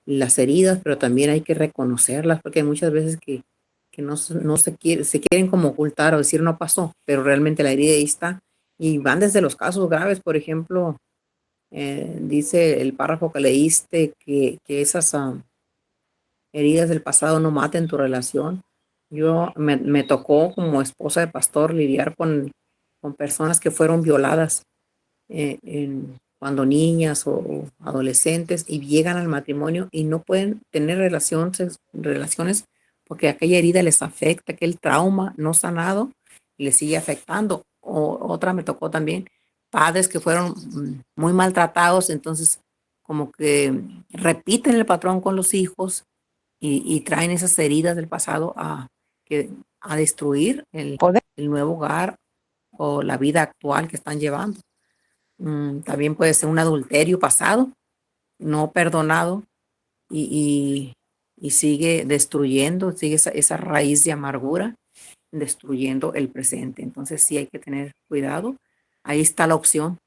las heridas, pero también hay que reconocerlas, porque hay muchas veces que no se quieren como ocultar o decir no pasó, pero realmente la herida ahí está. Y van desde los casos graves, por ejemplo, dice el párrafo que leíste que esas heridas del pasado no maten tu relación. Yo me tocó como esposa de pastor lidiar con personas que fueron violadas cuando niñas o adolescentes y llegan al matrimonio y no pueden tener relaciones porque aquella herida les afecta, aquel trauma no sanado les sigue afectando. Otra me tocó también, padres que fueron muy maltratados, entonces como que repiten el patrón con los hijos y traen esas heridas del pasado a destruir el nuevo hogar o la vida actual que están llevando. También puede ser un adulterio pasado, no perdonado, y sigue destruyendo, sigue esa raíz de amargura, destruyendo el presente. Entonces sí hay que tener cuidado. Ahí está la opción,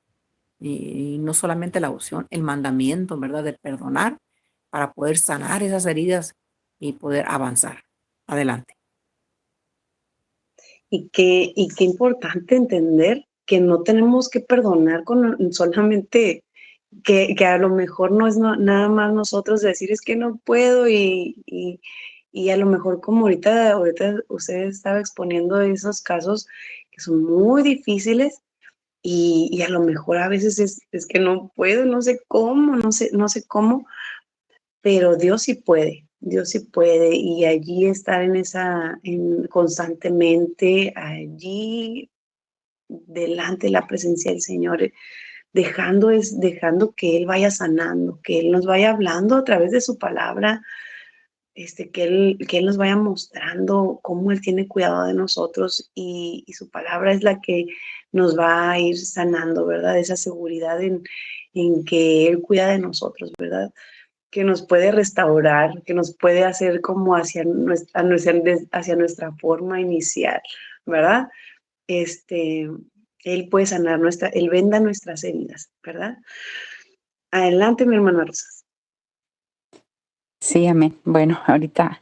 y no solamente la opción, el mandamiento, ¿verdad?, de perdonar para poder sanar esas heridas y poder avanzar. Adelante. Y qué importante entender que no tenemos que perdonar con solamente que a lo mejor no es nada más nosotros decir es que no puedo y a lo mejor como ahorita usted estaba exponiendo esos casos que son muy difíciles y a lo mejor a veces es que no puedo, no sé cómo, pero Dios sí puede y allí estar constantemente allí delante de la presencia del Señor, dejando que Él vaya sanando, que Él nos vaya hablando a través de su palabra, que Él nos vaya mostrando cómo Él tiene cuidado de nosotros y su palabra es la que nos va a ir sanando, ¿verdad? Esa seguridad en que Él cuida de nosotros, ¿verdad? Que nos puede restaurar, que nos puede hacer como hacia nuestra forma inicial, ¿verdad? Él puede sanar Él venda nuestras heridas, ¿verdad? Adelante, mi hermana Rosas. Sí, amén. Bueno, ahorita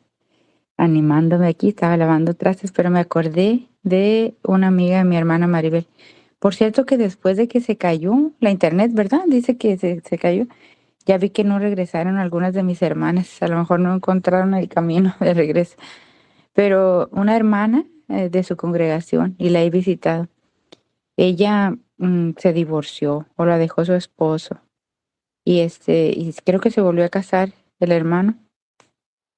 animándome aquí, estaba lavando trastes, pero me acordé de una amiga de mi hermana Maribel. Por cierto que después de que se cayó la internet, ¿verdad? Dice que se cayó. Ya vi que no regresaron algunas de mis hermanas. A lo mejor no encontraron el camino de regreso. Pero una hermana de su congregación, y la he visitado, ella se divorció o la dejó su esposo. Y creo que se volvió a casar el hermano,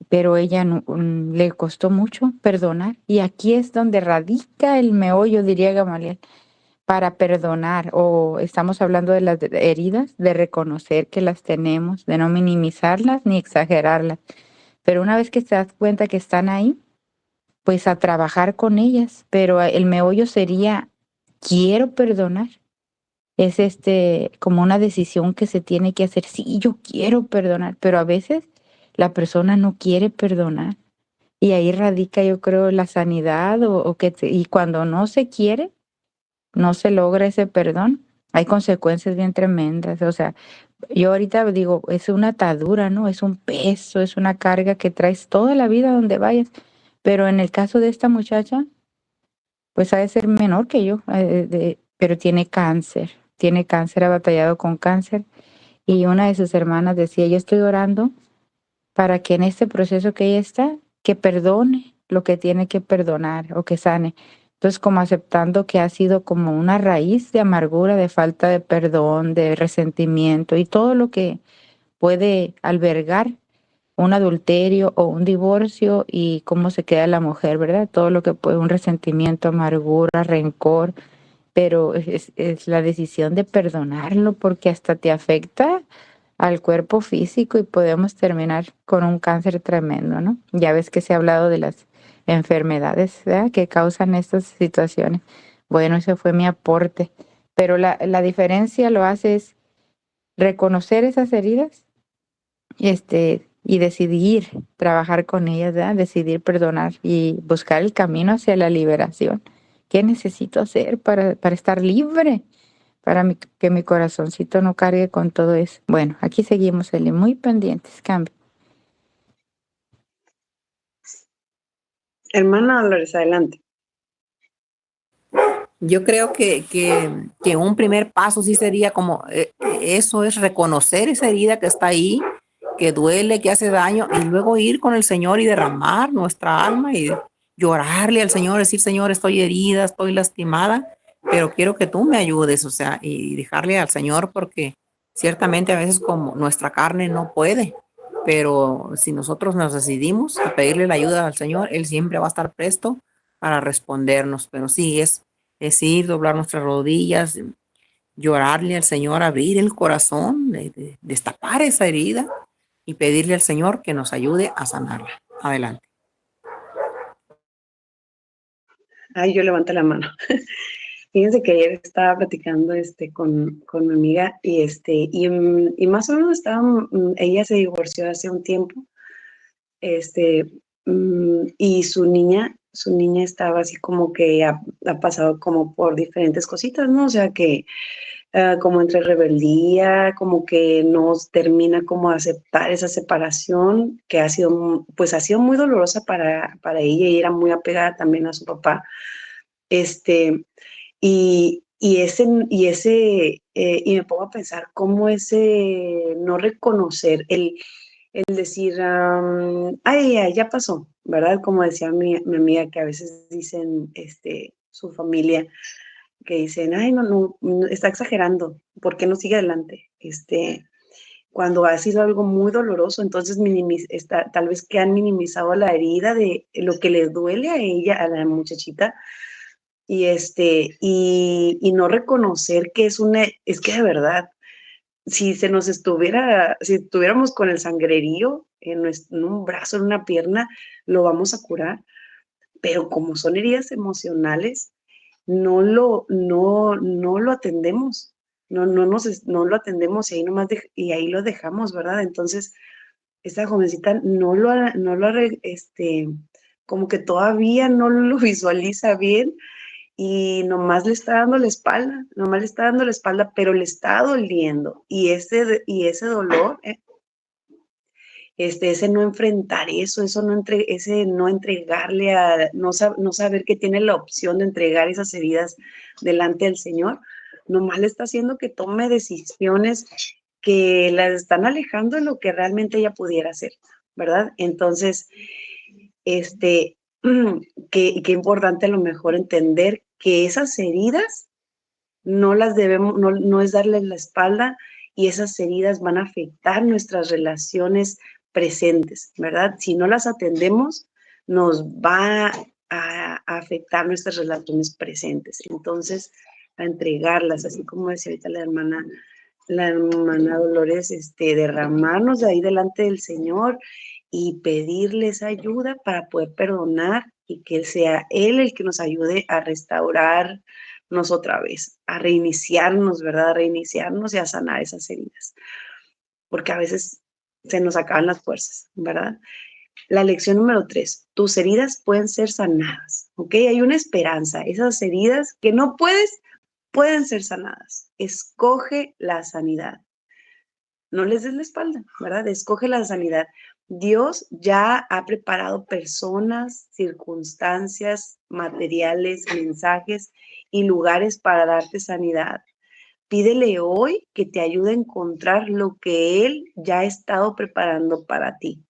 pero ella le costó mucho perdonar. Y aquí es donde radica el meollo, diría Gamaliel, para perdonar. O estamos hablando de las heridas, de reconocer que las tenemos, de no minimizarlas ni exagerarlas. Pero una vez que te das cuenta que están ahí, pues a trabajar con ellas. Pero el meollo sería, quiero perdonar. Es como una decisión que se tiene que hacer. Sí, yo quiero perdonar, pero a veces la persona no quiere perdonar. Y ahí radica, yo creo, la sanidad y cuando no se quiere, no se logra ese perdón, hay consecuencias bien tremendas. O sea, yo ahorita digo, es una atadura, ¿no? Es un peso, es una carga que traes toda la vida donde vayas. Pero en el caso de esta muchacha, pues ha de ser menor que yo, pero tiene cáncer, ha batallado con cáncer. Y una de sus hermanas decía, yo estoy orando para que en este proceso que ella está, que perdone lo que tiene que perdonar o que sane. Entonces, como aceptando que ha sido como una raíz de amargura, de falta de perdón, de resentimiento y todo lo que puede albergar un adulterio o un divorcio y cómo se queda la mujer, ¿verdad? Todo lo que puede, un resentimiento, amargura, rencor, pero es la decisión de perdonarlo porque hasta te afecta al cuerpo físico y podemos terminar con un cáncer tremendo, ¿no? Ya ves que se ha hablado de las enfermedades, ¿verdad?, que causan estas situaciones. Bueno, ese fue mi aporte, pero la diferencia lo hace es reconocer esas heridas, y decidir trabajar con ellas, ¿verdad? Decidir perdonar y buscar el camino hacia la liberación. ¿Qué necesito hacer para estar libre? Que mi corazoncito no cargue con todo eso. Bueno, aquí seguimos, Eli, muy pendientes. Cambio. Hermana Dolores, adelante. Yo creo que un primer paso sí sería como eso, es reconocer esa herida que está ahí, que duele, que hace daño, y luego ir con el Señor y derramar nuestra alma y llorarle al Señor, decir, Señor, estoy herida, estoy lastimada, pero quiero que tú me ayudes, o sea, y dejarle al Señor, porque ciertamente a veces como nuestra carne no puede, pero si nosotros nos decidimos a pedirle la ayuda al Señor, Él siempre va a estar presto para respondernos. Pero sí, es ir, doblar nuestras rodillas, llorarle al Señor, abrir el corazón, destapar esa herida y pedirle al Señor que nos ayude a sanarla. Adelante. Ay, yo levanto la mano. Fíjense que ayer estaba platicando con mi amiga y más o menos ella se divorció hace un tiempo, y su niña estaba así como que ha pasado como por diferentes cositas, ¿no? O sea que como entre rebeldía, como que no termina como aceptar esa separación que ha sido, pues ha sido muy dolorosa para ella, y era muy apegada también a su papá. Y me pongo a pensar cómo ese no reconocer, el decir, ay, ya pasó, ¿verdad? Como decía mi amiga, que a veces dicen, su familia, que dicen, ay, no, está exagerando, ¿por qué no sigue adelante? Cuando ha sido algo muy doloroso, entonces tal vez que han minimizado la herida de lo que le duele a ella, a la muchachita, y no reconocer que es que de verdad, si estuviéramos con el sangrerío en un brazo, en una pierna, lo vamos a curar, pero como son heridas emocionales, no lo atendemos, no lo atendemos y ahí y ahí lo dejamos, ¿verdad? Entonces, esta jovencita como que todavía no lo visualiza bien y nomás le está dando la espalda, pero le está doliendo, y ese dolor, ese no enfrentar ese no entregarle no saber que tiene la opción de entregar esas heridas delante del Señor, nomás le está haciendo que tome decisiones que las están alejando de lo que realmente ella pudiera hacer, ¿verdad? Entonces, qué importante a lo mejor entender que esas heridas no las debemos, no es darles la espalda, y esas heridas van a afectar nuestras relaciones presentes, ¿verdad? Si no las atendemos, nos va a afectar nuestras relaciones presentes. Entonces, a entregarlas, así como decía ahorita la hermana Dolores, derramarnos de ahí delante del Señor y pedirles ayuda para poder perdonar, y que sea Él el que nos ayude a restaurarnos otra vez, a reiniciarnos, ¿verdad? A reiniciarnos y a sanar esas heridas, porque a veces se nos acaban las fuerzas, ¿verdad? La lección número 3, tus heridas pueden ser sanadas, ¿ok? Hay una esperanza, esas heridas que no pueden ser sanadas. Escoge la sanidad. No les des la espalda, ¿verdad? Escoge la sanidad. Dios ya ha preparado personas, circunstancias, materiales, mensajes y lugares para darte sanidad. Pídele hoy que te ayude a encontrar lo que Él ya ha estado preparando para ti.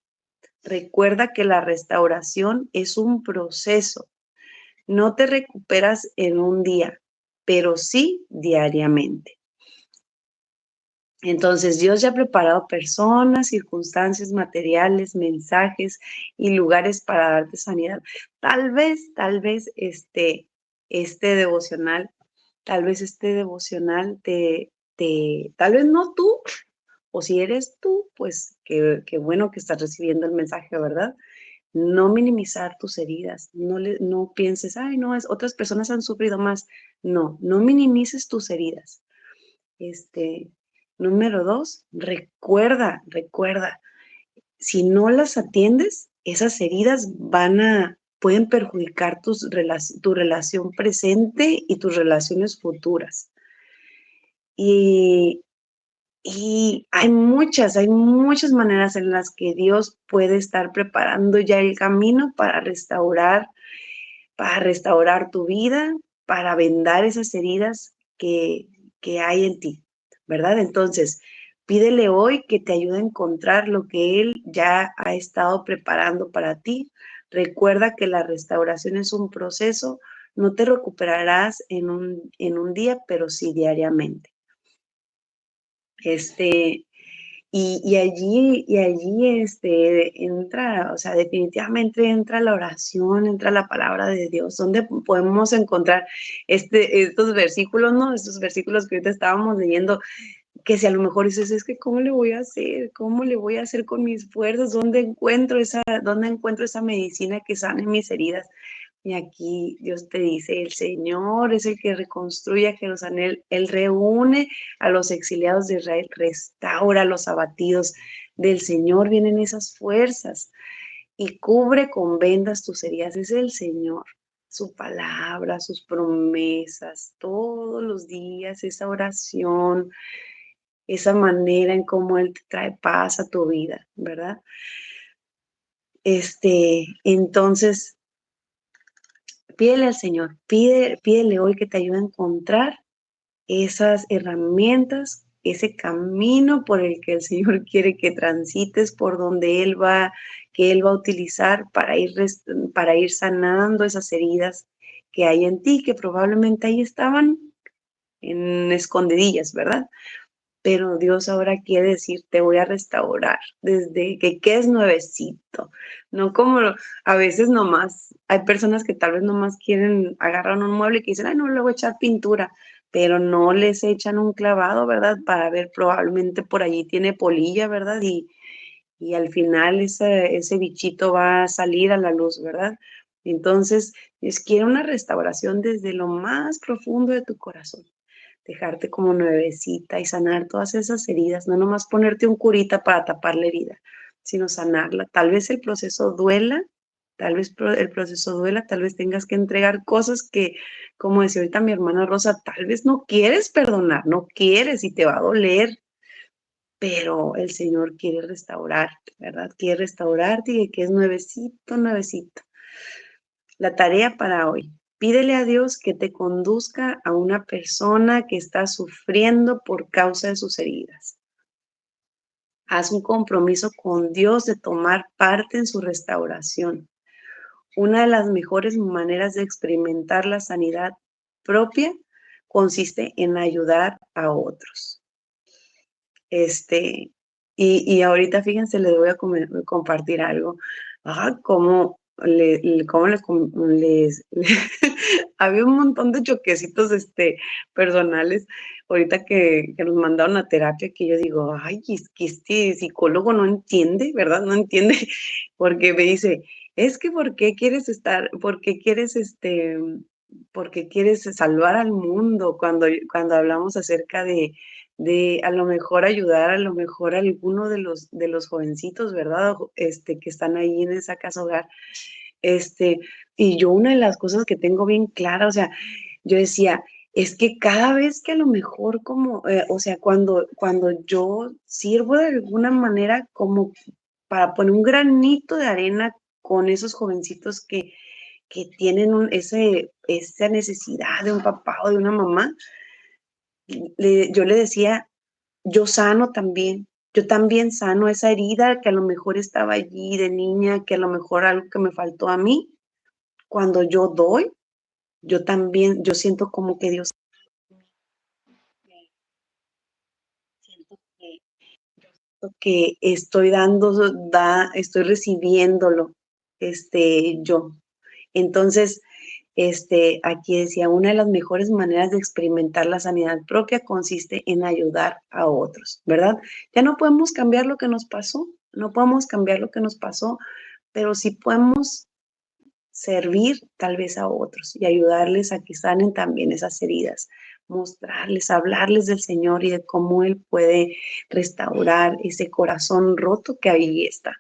Recuerda que la restauración es un proceso. No te recuperas en un día, pero sí diariamente. Entonces, Dios ya ha preparado personas, circunstancias, materiales, mensajes y lugares para darte sanidad. Tal vez, este devocional, tal vez este devocional tal vez no tú, o si eres tú, pues qué bueno que estás recibiendo el mensaje, ¿verdad? No minimizar tus heridas, no pienses, ay, no, otras personas han sufrido más. No minimices tus heridas. Número 2, recuerda, si no las atiendes, esas heridas pueden perjudicar tu relación presente y tus relaciones futuras. Y hay muchas maneras en las que Dios puede estar preparando ya el camino para restaurar tu vida, para vendar esas heridas que hay en ti, ¿verdad? Entonces, pídele hoy que te ayude a encontrar lo que Él ya ha estado preparando para ti. Recuerda que la restauración es un proceso, no te recuperarás en un día, pero sí diariamente. Y allí entra, o sea, definitivamente entra la oración, entra la palabra de Dios, donde podemos encontrar estos versículos, ¿no? Estos versículos que ahorita estábamos leyendo, que si a lo mejor dices, es que ¿cómo le voy a hacer? ¿Cómo le voy a hacer con mis fuerzas? ¿Dónde encuentro esa medicina que sane mis heridas? Y aquí Dios te dice, el Señor es el que reconstruye a Jerusalén, Él reúne a los exiliados de Israel, restaura a los abatidos. Del Señor vienen esas fuerzas y cubre con vendas tus heridas. Es el Señor, su palabra, sus promesas, todos los días, esa oración, esa manera en cómo Él te trae paz a tu vida, ¿verdad? Entonces, pídele al Señor, pídele hoy que te ayude a encontrar esas herramientas, ese camino por el que el Señor quiere que transites, por donde que Él va a utilizar para ir sanando esas heridas que hay en ti, que probablemente ahí estaban en escondidillas, ¿verdad? Pero Dios ahora quiere decir, te voy a restaurar desde que quedes nuevecito, no como a veces nomás, hay personas que tal vez nomás quieren agarrar un mueble y que dicen, ay, no le voy a echar pintura, pero no les echan un clavado, ¿verdad? Para ver, probablemente por allí tiene polilla, ¿verdad? Y al final ese bichito va a salir a la luz, ¿verdad? Entonces, Dios quiere una restauración desde lo más profundo de tu corazón, dejarte como nuevecita y sanar todas esas heridas, no nomás ponerte un curita para tapar la herida, sino sanarla. Tal vez el proceso duela, tal vez tengas que entregar cosas que, como decía ahorita mi hermana Rosa, tal vez no quieres perdonar, no quieres y te va a doler, pero el Señor quiere restaurarte, ¿verdad? Quiere restaurarte y que es nuevecito. La tarea para hoy. Pídele a Dios que te conduzca a una persona que está sufriendo por causa de sus heridas. Haz un compromiso con Dios de tomar parte en su restauración. Una de las mejores maneras de experimentar la sanidad propia consiste en ayudar a otros. Y ahorita fíjense, les voy a compartir algo. Cómo había un montón de choquecitos personales ahorita que nos mandaron a terapia, que yo digo, ay, es que este psicólogo no entiende, ¿verdad? No entiende, porque me dice, es que ¿por qué quieres salvar al mundo cuando hablamos acerca de a lo mejor ayudar a lo mejor a alguno de los jovencitos, ¿verdad? Que están ahí en esa casa hogar. Y yo una de las cosas que tengo bien clara, o sea, yo decía, es que cada vez que a lo mejor o sea, cuando yo sirvo de alguna manera como para poner un granito de arena con esos jovencitos que tienen esa necesidad de un papá o de una mamá, yo le decía, yo también sano esa herida que a lo mejor estaba allí de niña, que a lo mejor algo que me faltó a mí. Cuando yo doy, yo siento como que Dios, siento que que estoy dando, estoy recibiéndolo, yo. Entonces, aquí decía, una de las mejores maneras de experimentar la sanidad propia consiste en ayudar a otros, ¿verdad? Ya no podemos cambiar lo que nos pasó, no podemos cambiar lo que nos pasó, pero sí podemos servir tal vez a otros y ayudarles a que sanen también esas heridas, mostrarles, hablarles del Señor y de cómo Él puede restaurar ese corazón roto que ahí está,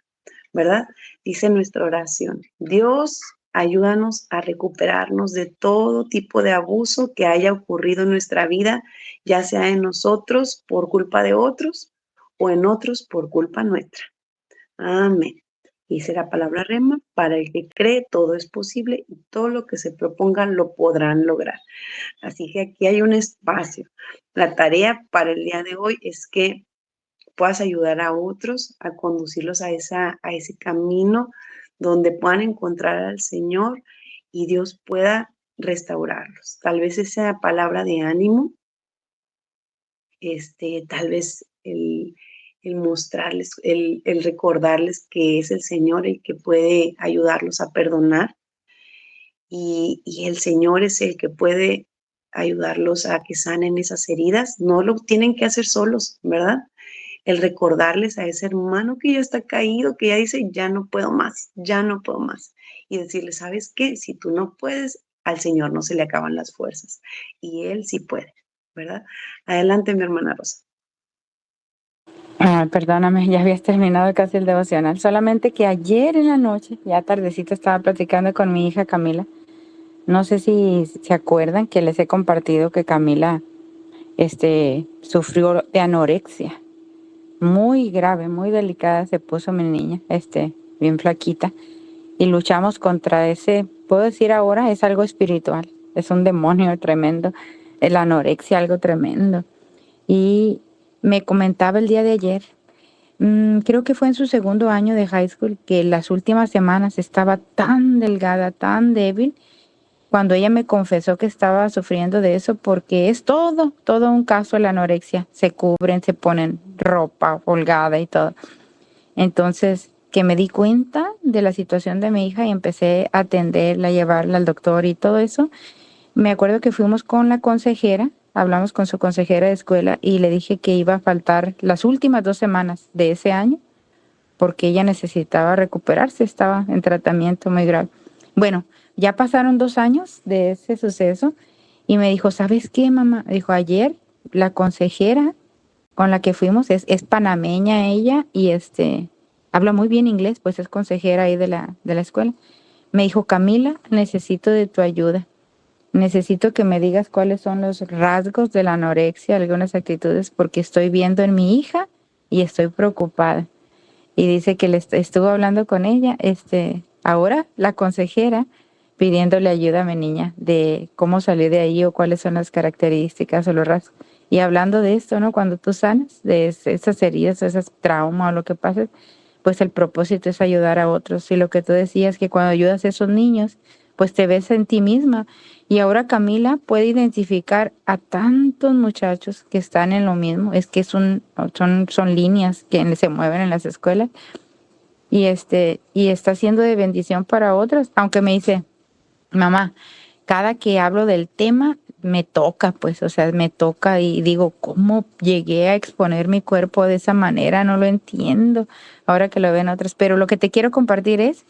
¿verdad? Dice nuestra oración, Dios, ayúdanos a recuperarnos de todo tipo de abuso que haya ocurrido en nuestra vida, ya sea en nosotros por culpa de otros o en otros por culpa nuestra. Amén. Dice la palabra rema, para el que cree todo es posible y todo lo que se propongan lo podrán lograr. Así que aquí hay un espacio. La tarea para el día de hoy es que puedas ayudar a otros a conducirlos a ese camino donde puedan encontrar al Señor y Dios pueda restaurarlos. Tal vez esa palabra de ánimo, tal vez el mostrarles, el recordarles que es el Señor el que puede ayudarlos a perdonar y el Señor es el que puede ayudarlos a que sanen esas heridas. No lo tienen que hacer solos, ¿verdad? El recordarles a ese hermano que ya está caído, que ya dice, ya no puedo más, ya no puedo más. Y decirle, ¿sabes qué? Si tú no puedes, al Señor no se le acaban las fuerzas y Él sí puede, ¿verdad? Adelante, mi hermana Rosa. Perdóname, ya habías terminado casi el devocional. Solamente que ayer en la noche, ya tardecito, estaba platicando con mi hija Camila. No sé si se acuerdan que les he compartido que Camila sufrió de anorexia. Muy grave, muy delicada se puso mi niña, bien flaquita. Y luchamos contra ese, puedo decir ahora, es algo espiritual. Es un demonio tremendo. La anorexia, algo tremendo. Y me comentaba el día de ayer, creo que fue en su segundo año de high school, que las últimas semanas estaba tan delgada, tan débil, cuando ella me confesó que estaba sufriendo de eso, porque es todo un caso la anorexia. Se cubren, se ponen ropa holgada y todo. Entonces, que me di cuenta de la situación de mi hija y empecé a atenderla, a llevarla al doctor y todo eso. Me acuerdo que fuimos con la consejera, hablamos con su consejera de escuela y le dije que iba a faltar las últimas 2 semanas de ese año porque ella necesitaba recuperarse, estaba en tratamiento muy grave. Bueno, ya pasaron 2 años de ese suceso y me dijo, ¿sabes qué, mamá? Dijo, ayer la consejera con la que fuimos es panameña ella y habla muy bien inglés, pues es consejera ahí de la escuela. Me dijo, Camila, necesito de tu ayuda. Necesito que me digas cuáles son los rasgos de la anorexia, algunas actitudes, porque estoy viendo en mi hija y estoy preocupada. Y dice que estuvo hablando con ella, ahora la consejera, pidiéndole ayuda a mi niña de cómo salir de ahí o cuáles son las características o los rasgos. Y hablando de esto, ¿no? Cuando tú sanas de esas heridas, esas traumas o lo que pase, pues el propósito es ayudar a otros. Y lo que tú decías, que cuando ayudas a esos niños, pues te ves en ti misma. Y ahora Camila puede identificar a tantos muchachos que están en lo mismo. Es que son líneas que se mueven en las escuelas. Y está siendo de bendición para otras. Aunque me dice, mamá, cada que hablo del tema me toca, pues, o sea, me toca y digo, ¿cómo llegué a exponer mi cuerpo de esa manera? No lo entiendo. Ahora que lo ven otras. Pero lo que te quiero compartir es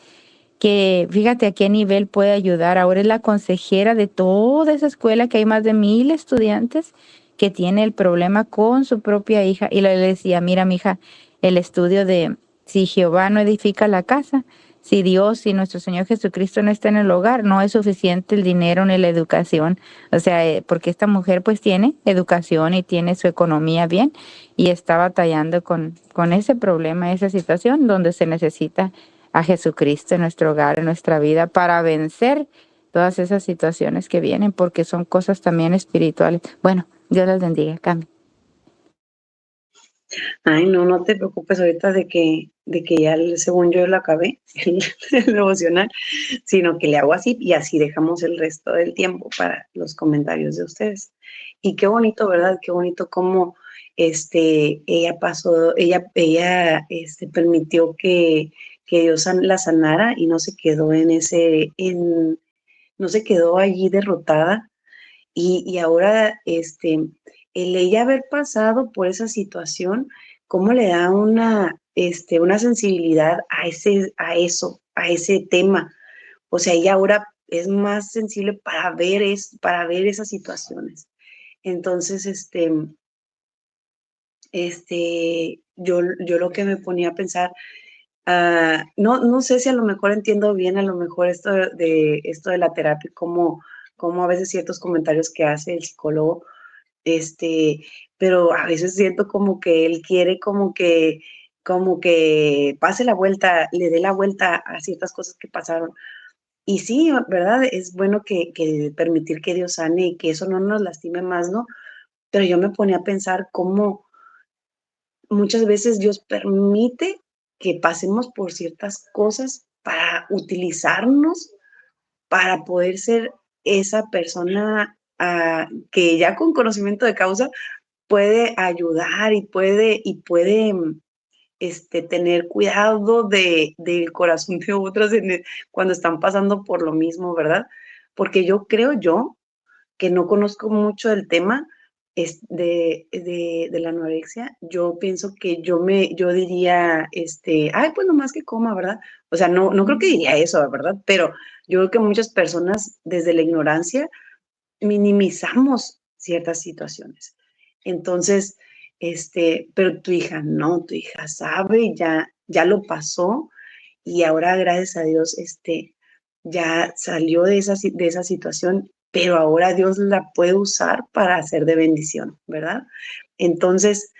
que fíjate a qué nivel puede ayudar. Ahora es la consejera de toda esa escuela, que hay más de 1000 estudiantes que tiene el problema con su propia hija. Y le decía, mira, mija, el estudio de si Jehová no edifica la casa, si Dios, si nuestro Señor Jesucristo no está en el hogar, no es suficiente el dinero ni la educación. O sea, porque esta mujer pues tiene educación y tiene su economía bien y está batallando con ese problema, esa situación donde se necesita a Jesucristo en nuestro hogar, en nuestra vida, para vencer todas esas situaciones que vienen, porque son cosas también espirituales. Bueno, Dios las bendiga, Cami. Ay, no te preocupes ahorita de que ya según yo lo acabé, el devocional, sino que le hago así y así dejamos el resto del tiempo para los comentarios de ustedes. Y qué bonito, ¿verdad? Qué bonito cómo ella permitió que Dios la sanara y no se quedó no se quedó allí derrotada. Y ahora, el ella haber pasado por esa situación, cómo le da una sensibilidad a ese tema. O sea, ella ahora es más sensible para ver esas situaciones. Entonces, yo lo que me ponía a pensar, no sé si a lo mejor entiendo bien, a lo mejor esto de la terapia, como a veces ciertos comentarios que hace el psicólogo, pero a veces siento como que él quiere como que pase la vuelta, le dé la vuelta a ciertas cosas que pasaron. Y sí, ¿verdad? Es bueno que permitir que Dios sane y que eso no nos lastime más, ¿no? Pero yo me ponía a pensar cómo muchas veces Dios permite que pasemos por ciertas cosas para utilizarnos, para poder ser esa persona que ya con conocimiento de causa puede ayudar y puede tener cuidado del corazón de otros cuando están pasando por lo mismo, ¿verdad? Porque yo que no conozco mucho del tema de la anorexia, yo pienso que yo diría, ay, pues nomás que coma, ¿verdad? O sea, no creo que diría eso, ¿verdad? Pero yo creo que muchas personas desde la ignorancia minimizamos ciertas situaciones. Entonces, pero tu hija no, tu hija sabe, ya lo pasó y ahora, gracias a Dios, ya salió de esa situación, pero ahora Dios la puede usar para hacer de bendición, ¿verdad? Entonces,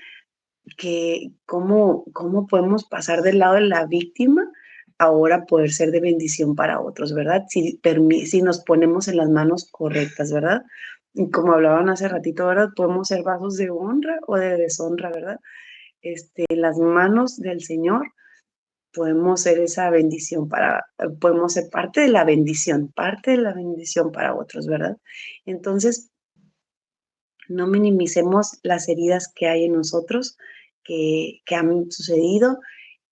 ¿cómo podemos pasar del lado de la víctima ahora poder ser de bendición para otros, ¿verdad? Si nos ponemos en las manos correctas, ¿verdad? Y como hablaban hace ratito, ¿verdad? Podemos ser vasos de honra o de deshonra, ¿verdad? En las manos del Señor podemos ser esa bendición podemos ser parte de la bendición para otros, ¿verdad? Entonces, no minimicemos las heridas que hay en nosotros, que han sucedido,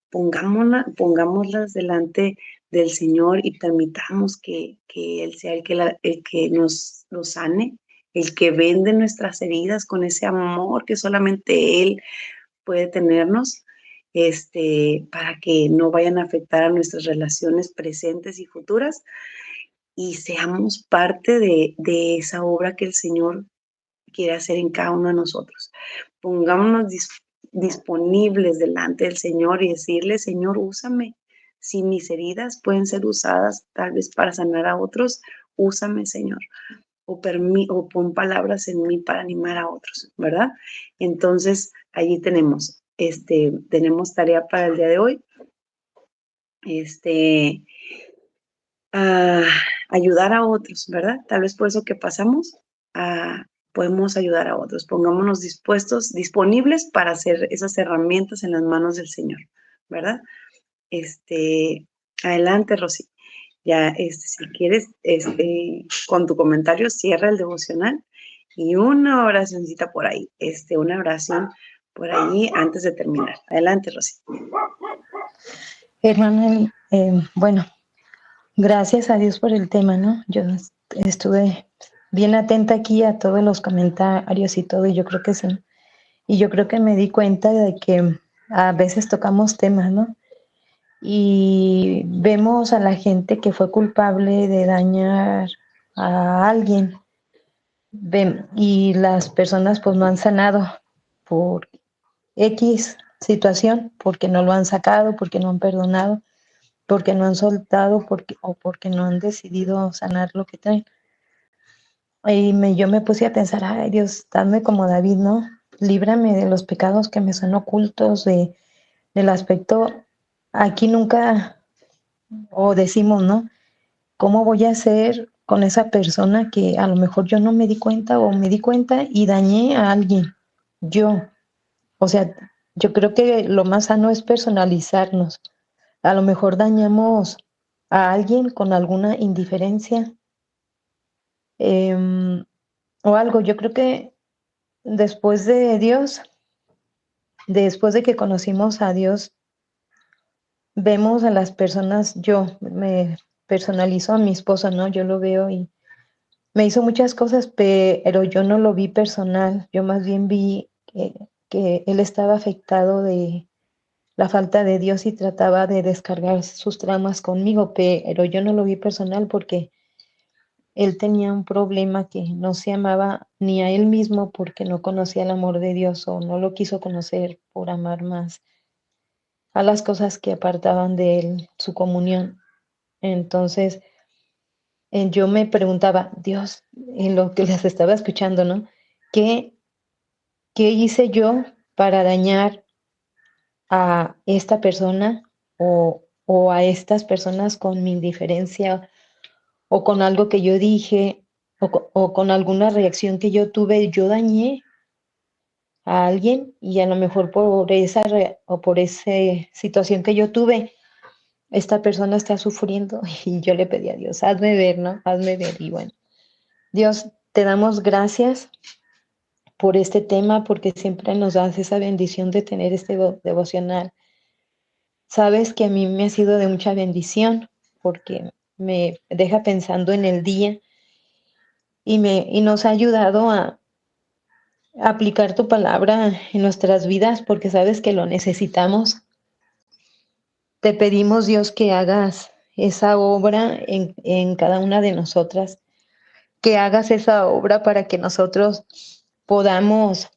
pongámoslas delante del Señor y permitamos que Él sea el que nos sane, el que vende nuestras heridas con ese amor que solamente Él puede tenernos, para que no vayan a afectar a nuestras relaciones presentes y futuras y seamos parte de esa obra que el Señor quiere hacer en cada uno de nosotros. Pongámonos disponibles delante del Señor y decirle, Señor, úsame. Si mis heridas pueden ser usadas tal vez para sanar a otros, úsame, Señor. O pon palabras en mí para animar a otros, ¿verdad? Entonces, allí tenemos tarea para el día de hoy. Ayudar a otros, ¿verdad? Tal vez por eso que pasamos, podemos ayudar a otros. Pongámonos disponibles para hacer esas herramientas en las manos del Señor, ¿verdad? Adelante, Rosy. Ya, si quieres, con tu comentario, cierra el devocional y una oracioncita por ahí, una oración por allí antes de terminar. Adelante, Rosy. Hermana, bueno, gracias a Dios por el tema, ¿no? Yo estuve bien atenta aquí a todos los comentarios y todo, y yo creo que sí. Y yo creo que me di cuenta de que a veces tocamos temas, ¿no? Y vemos a la gente que fue culpable de dañar a alguien. Y las personas pues no han sanado por X situación, porque no lo han sacado, porque no han perdonado, porque no han soltado o porque no han decidido sanar lo que traen. Y yo me puse a pensar, ay Dios, dame como David, ¿no? Líbrame de los pecados que me son ocultos, del aspecto, aquí nunca, o decimos, ¿no? ¿Cómo voy a hacer con esa persona que a lo mejor yo no me di cuenta o me di cuenta y dañé a alguien? Yo, o sea, yo creo que lo más sano es personalizarnos. A lo mejor dañamos a alguien con alguna indiferencia o algo. Yo creo que después de Dios después de que conocimos a Dios, vemos a las personas, yo me personalizo a mi esposo, ¿no? Yo lo veo y me hizo muchas cosas, pero yo no lo vi personal, yo más bien vi que él estaba afectado de la falta de Dios y trataba de descargar sus traumas conmigo, pero yo no lo vi personal porque él tenía un problema que no se amaba ni a él mismo porque no conocía el amor de Dios o no lo quiso conocer por amar más a las cosas que apartaban de él su comunión. Entonces, yo me preguntaba, Dios, en lo que les estaba escuchando, ¿no? ¿Qué, qué hice yo para dañar a esta persona o a estas personas con mi indiferencia o con algo que yo dije o con alguna reacción que yo tuve? Yo dañé a alguien y a lo mejor por o por esa situación que yo tuve, esta persona está sufriendo y yo le pedí a Dios, hazme ver, ¿no? Hazme ver. Y bueno, Dios, te damos gracias por este tema porque siempre nos das esa bendición de tener este devocional. Sabes que a mí me ha sido de mucha bendición porque me deja pensando en el día y nos ha ayudado a aplicar tu palabra en nuestras vidas porque sabes que lo necesitamos. Te pedimos, Dios, que hagas esa obra en cada una de nosotras, que hagas esa obra para que nosotros podamos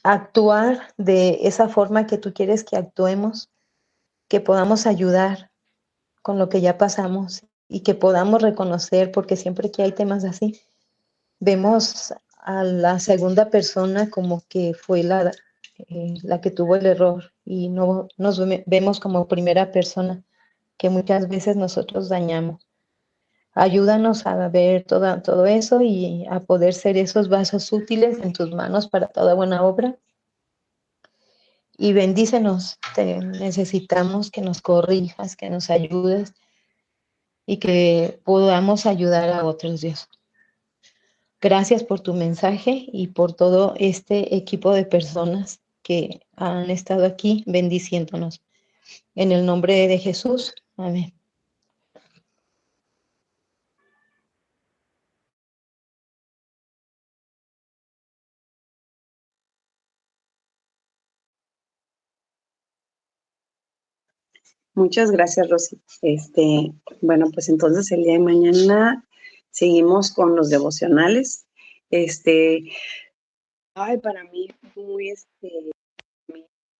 actuar de esa forma que tú quieres que actuemos, que podamos ayudar con lo que ya pasamos y que podamos reconocer, porque siempre que hay temas así, vemos a la segunda persona como que fue la que tuvo el error y no nos vemos como primera persona que muchas veces nosotros dañamos. Ayúdanos a ver todo eso y a poder ser esos vasos útiles en tus manos para toda buena obra. Y bendícenos, te necesitamos que nos corrijas, que nos ayudes y que podamos ayudar a otros, Dios. Gracias por tu mensaje y por todo este equipo de personas que han estado aquí bendiciéndonos. En el nombre de Jesús, amén. Muchas gracias, Rosy. Bueno, pues entonces el día de mañana seguimos con los devocionales. Para mí muy,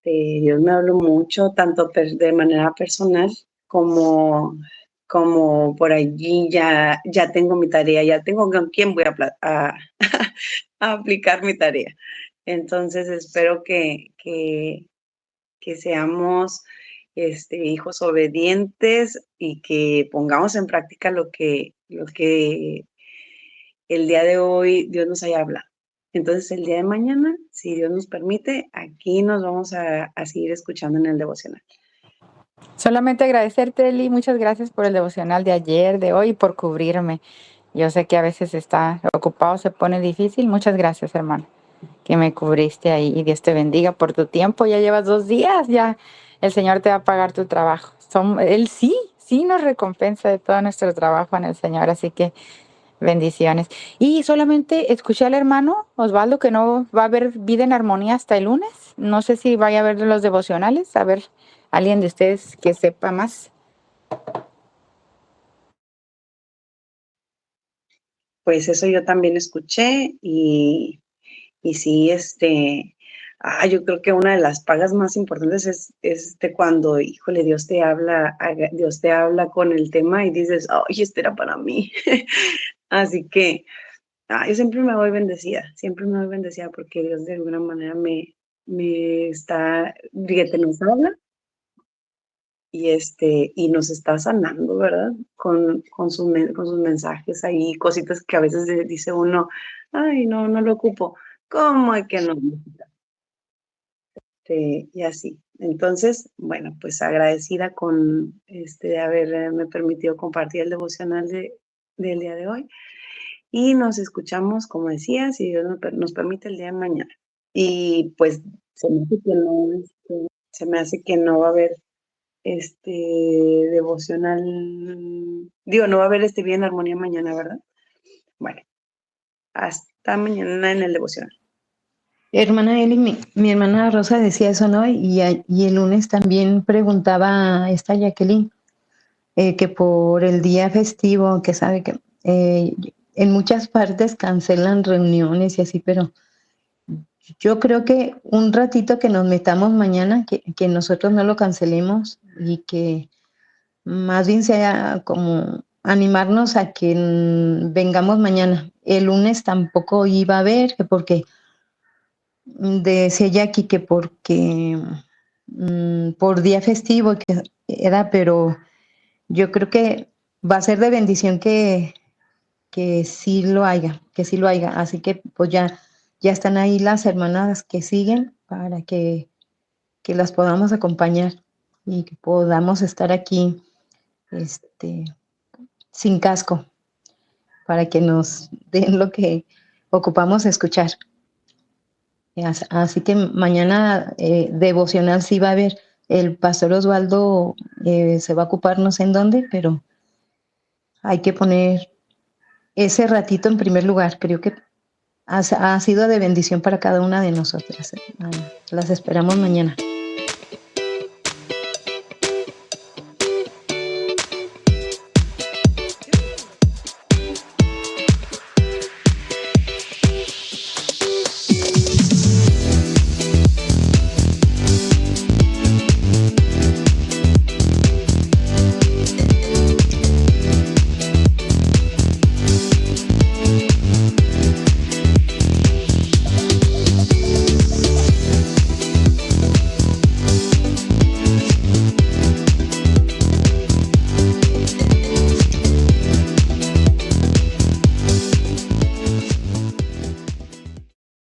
Dios me habló mucho, tanto de manera personal como por allí ya tengo mi tarea, ya tengo con quién voy a aplicar mi tarea. Entonces espero que seamos hijos obedientes y que pongamos en práctica lo que el día de hoy Dios nos haya hablado. Entonces, el día de mañana, si Dios nos permite, aquí nos vamos a seguir escuchando en el devocional. Solamente agradecerte, Eli, muchas gracias por el devocional de ayer, de hoy, y por cubrirme. Yo sé que a veces está ocupado, se pone difícil. Muchas gracias, hermano, que me cubriste ahí, y Dios te bendiga por tu tiempo. Ya llevas 2 días, ya el Señor te va a pagar tu trabajo. Él sí nos recompensa de todo nuestro trabajo en el Señor, así que bendiciones. Y solamente escuché al hermano Osvaldo que no va a haber vida en armonía hasta el lunes. No sé si vaya a haber los devocionales. A ver, alguien de ustedes que sepa más. Pues eso yo también escuché y sí, yo creo que una de las pagas más importantes es cuando, híjole, Dios te habla con el tema y dices, ay, esto era para mí. Así que yo siempre me voy bendecida porque Dios de alguna manera me está, fíjate, nos habla y nos está sanando, ¿verdad? Con sus mensajes ahí, cositas que a veces dice uno, ay, no lo ocupo. ¿Cómo hay que no? Y así. Entonces, bueno, pues agradecida con de haberme permitido compartir el devocional del día de hoy. Y nos escuchamos, como decía, si Dios nos permite, el día de mañana. Y pues Se me hace que no, se me hace que no va a haber devocional, digo, no va a haber bien armonía mañana, ¿verdad? Bueno, hasta mañana en el devocional. Hermana Eli, mi hermana Rosa decía eso, ¿no? Y el lunes también preguntaba a esta Jacqueline que por el día festivo, que sabe que en muchas partes cancelan reuniones y así, pero yo creo que un ratito que nos metamos mañana, que nosotros no lo cancelemos y que más bien sea como animarnos a que vengamos mañana. El lunes tampoco iba a haber, que porque decía Jackie que porque por día festivo que era, pero yo creo que va a ser de bendición que sí lo haya, que sí lo haya. Así que pues ya están ahí las hermanas que siguen para que las podamos acompañar y que podamos estar aquí sin casco para que nos den lo que ocupamos escuchar. Así que mañana devocional sí va a haber. El pastor Osvaldo se va a ocupar no sé en dónde, pero hay que poner ese ratito en primer lugar. Creo que ha sido de bendición para cada una de nosotras. Las esperamos mañana.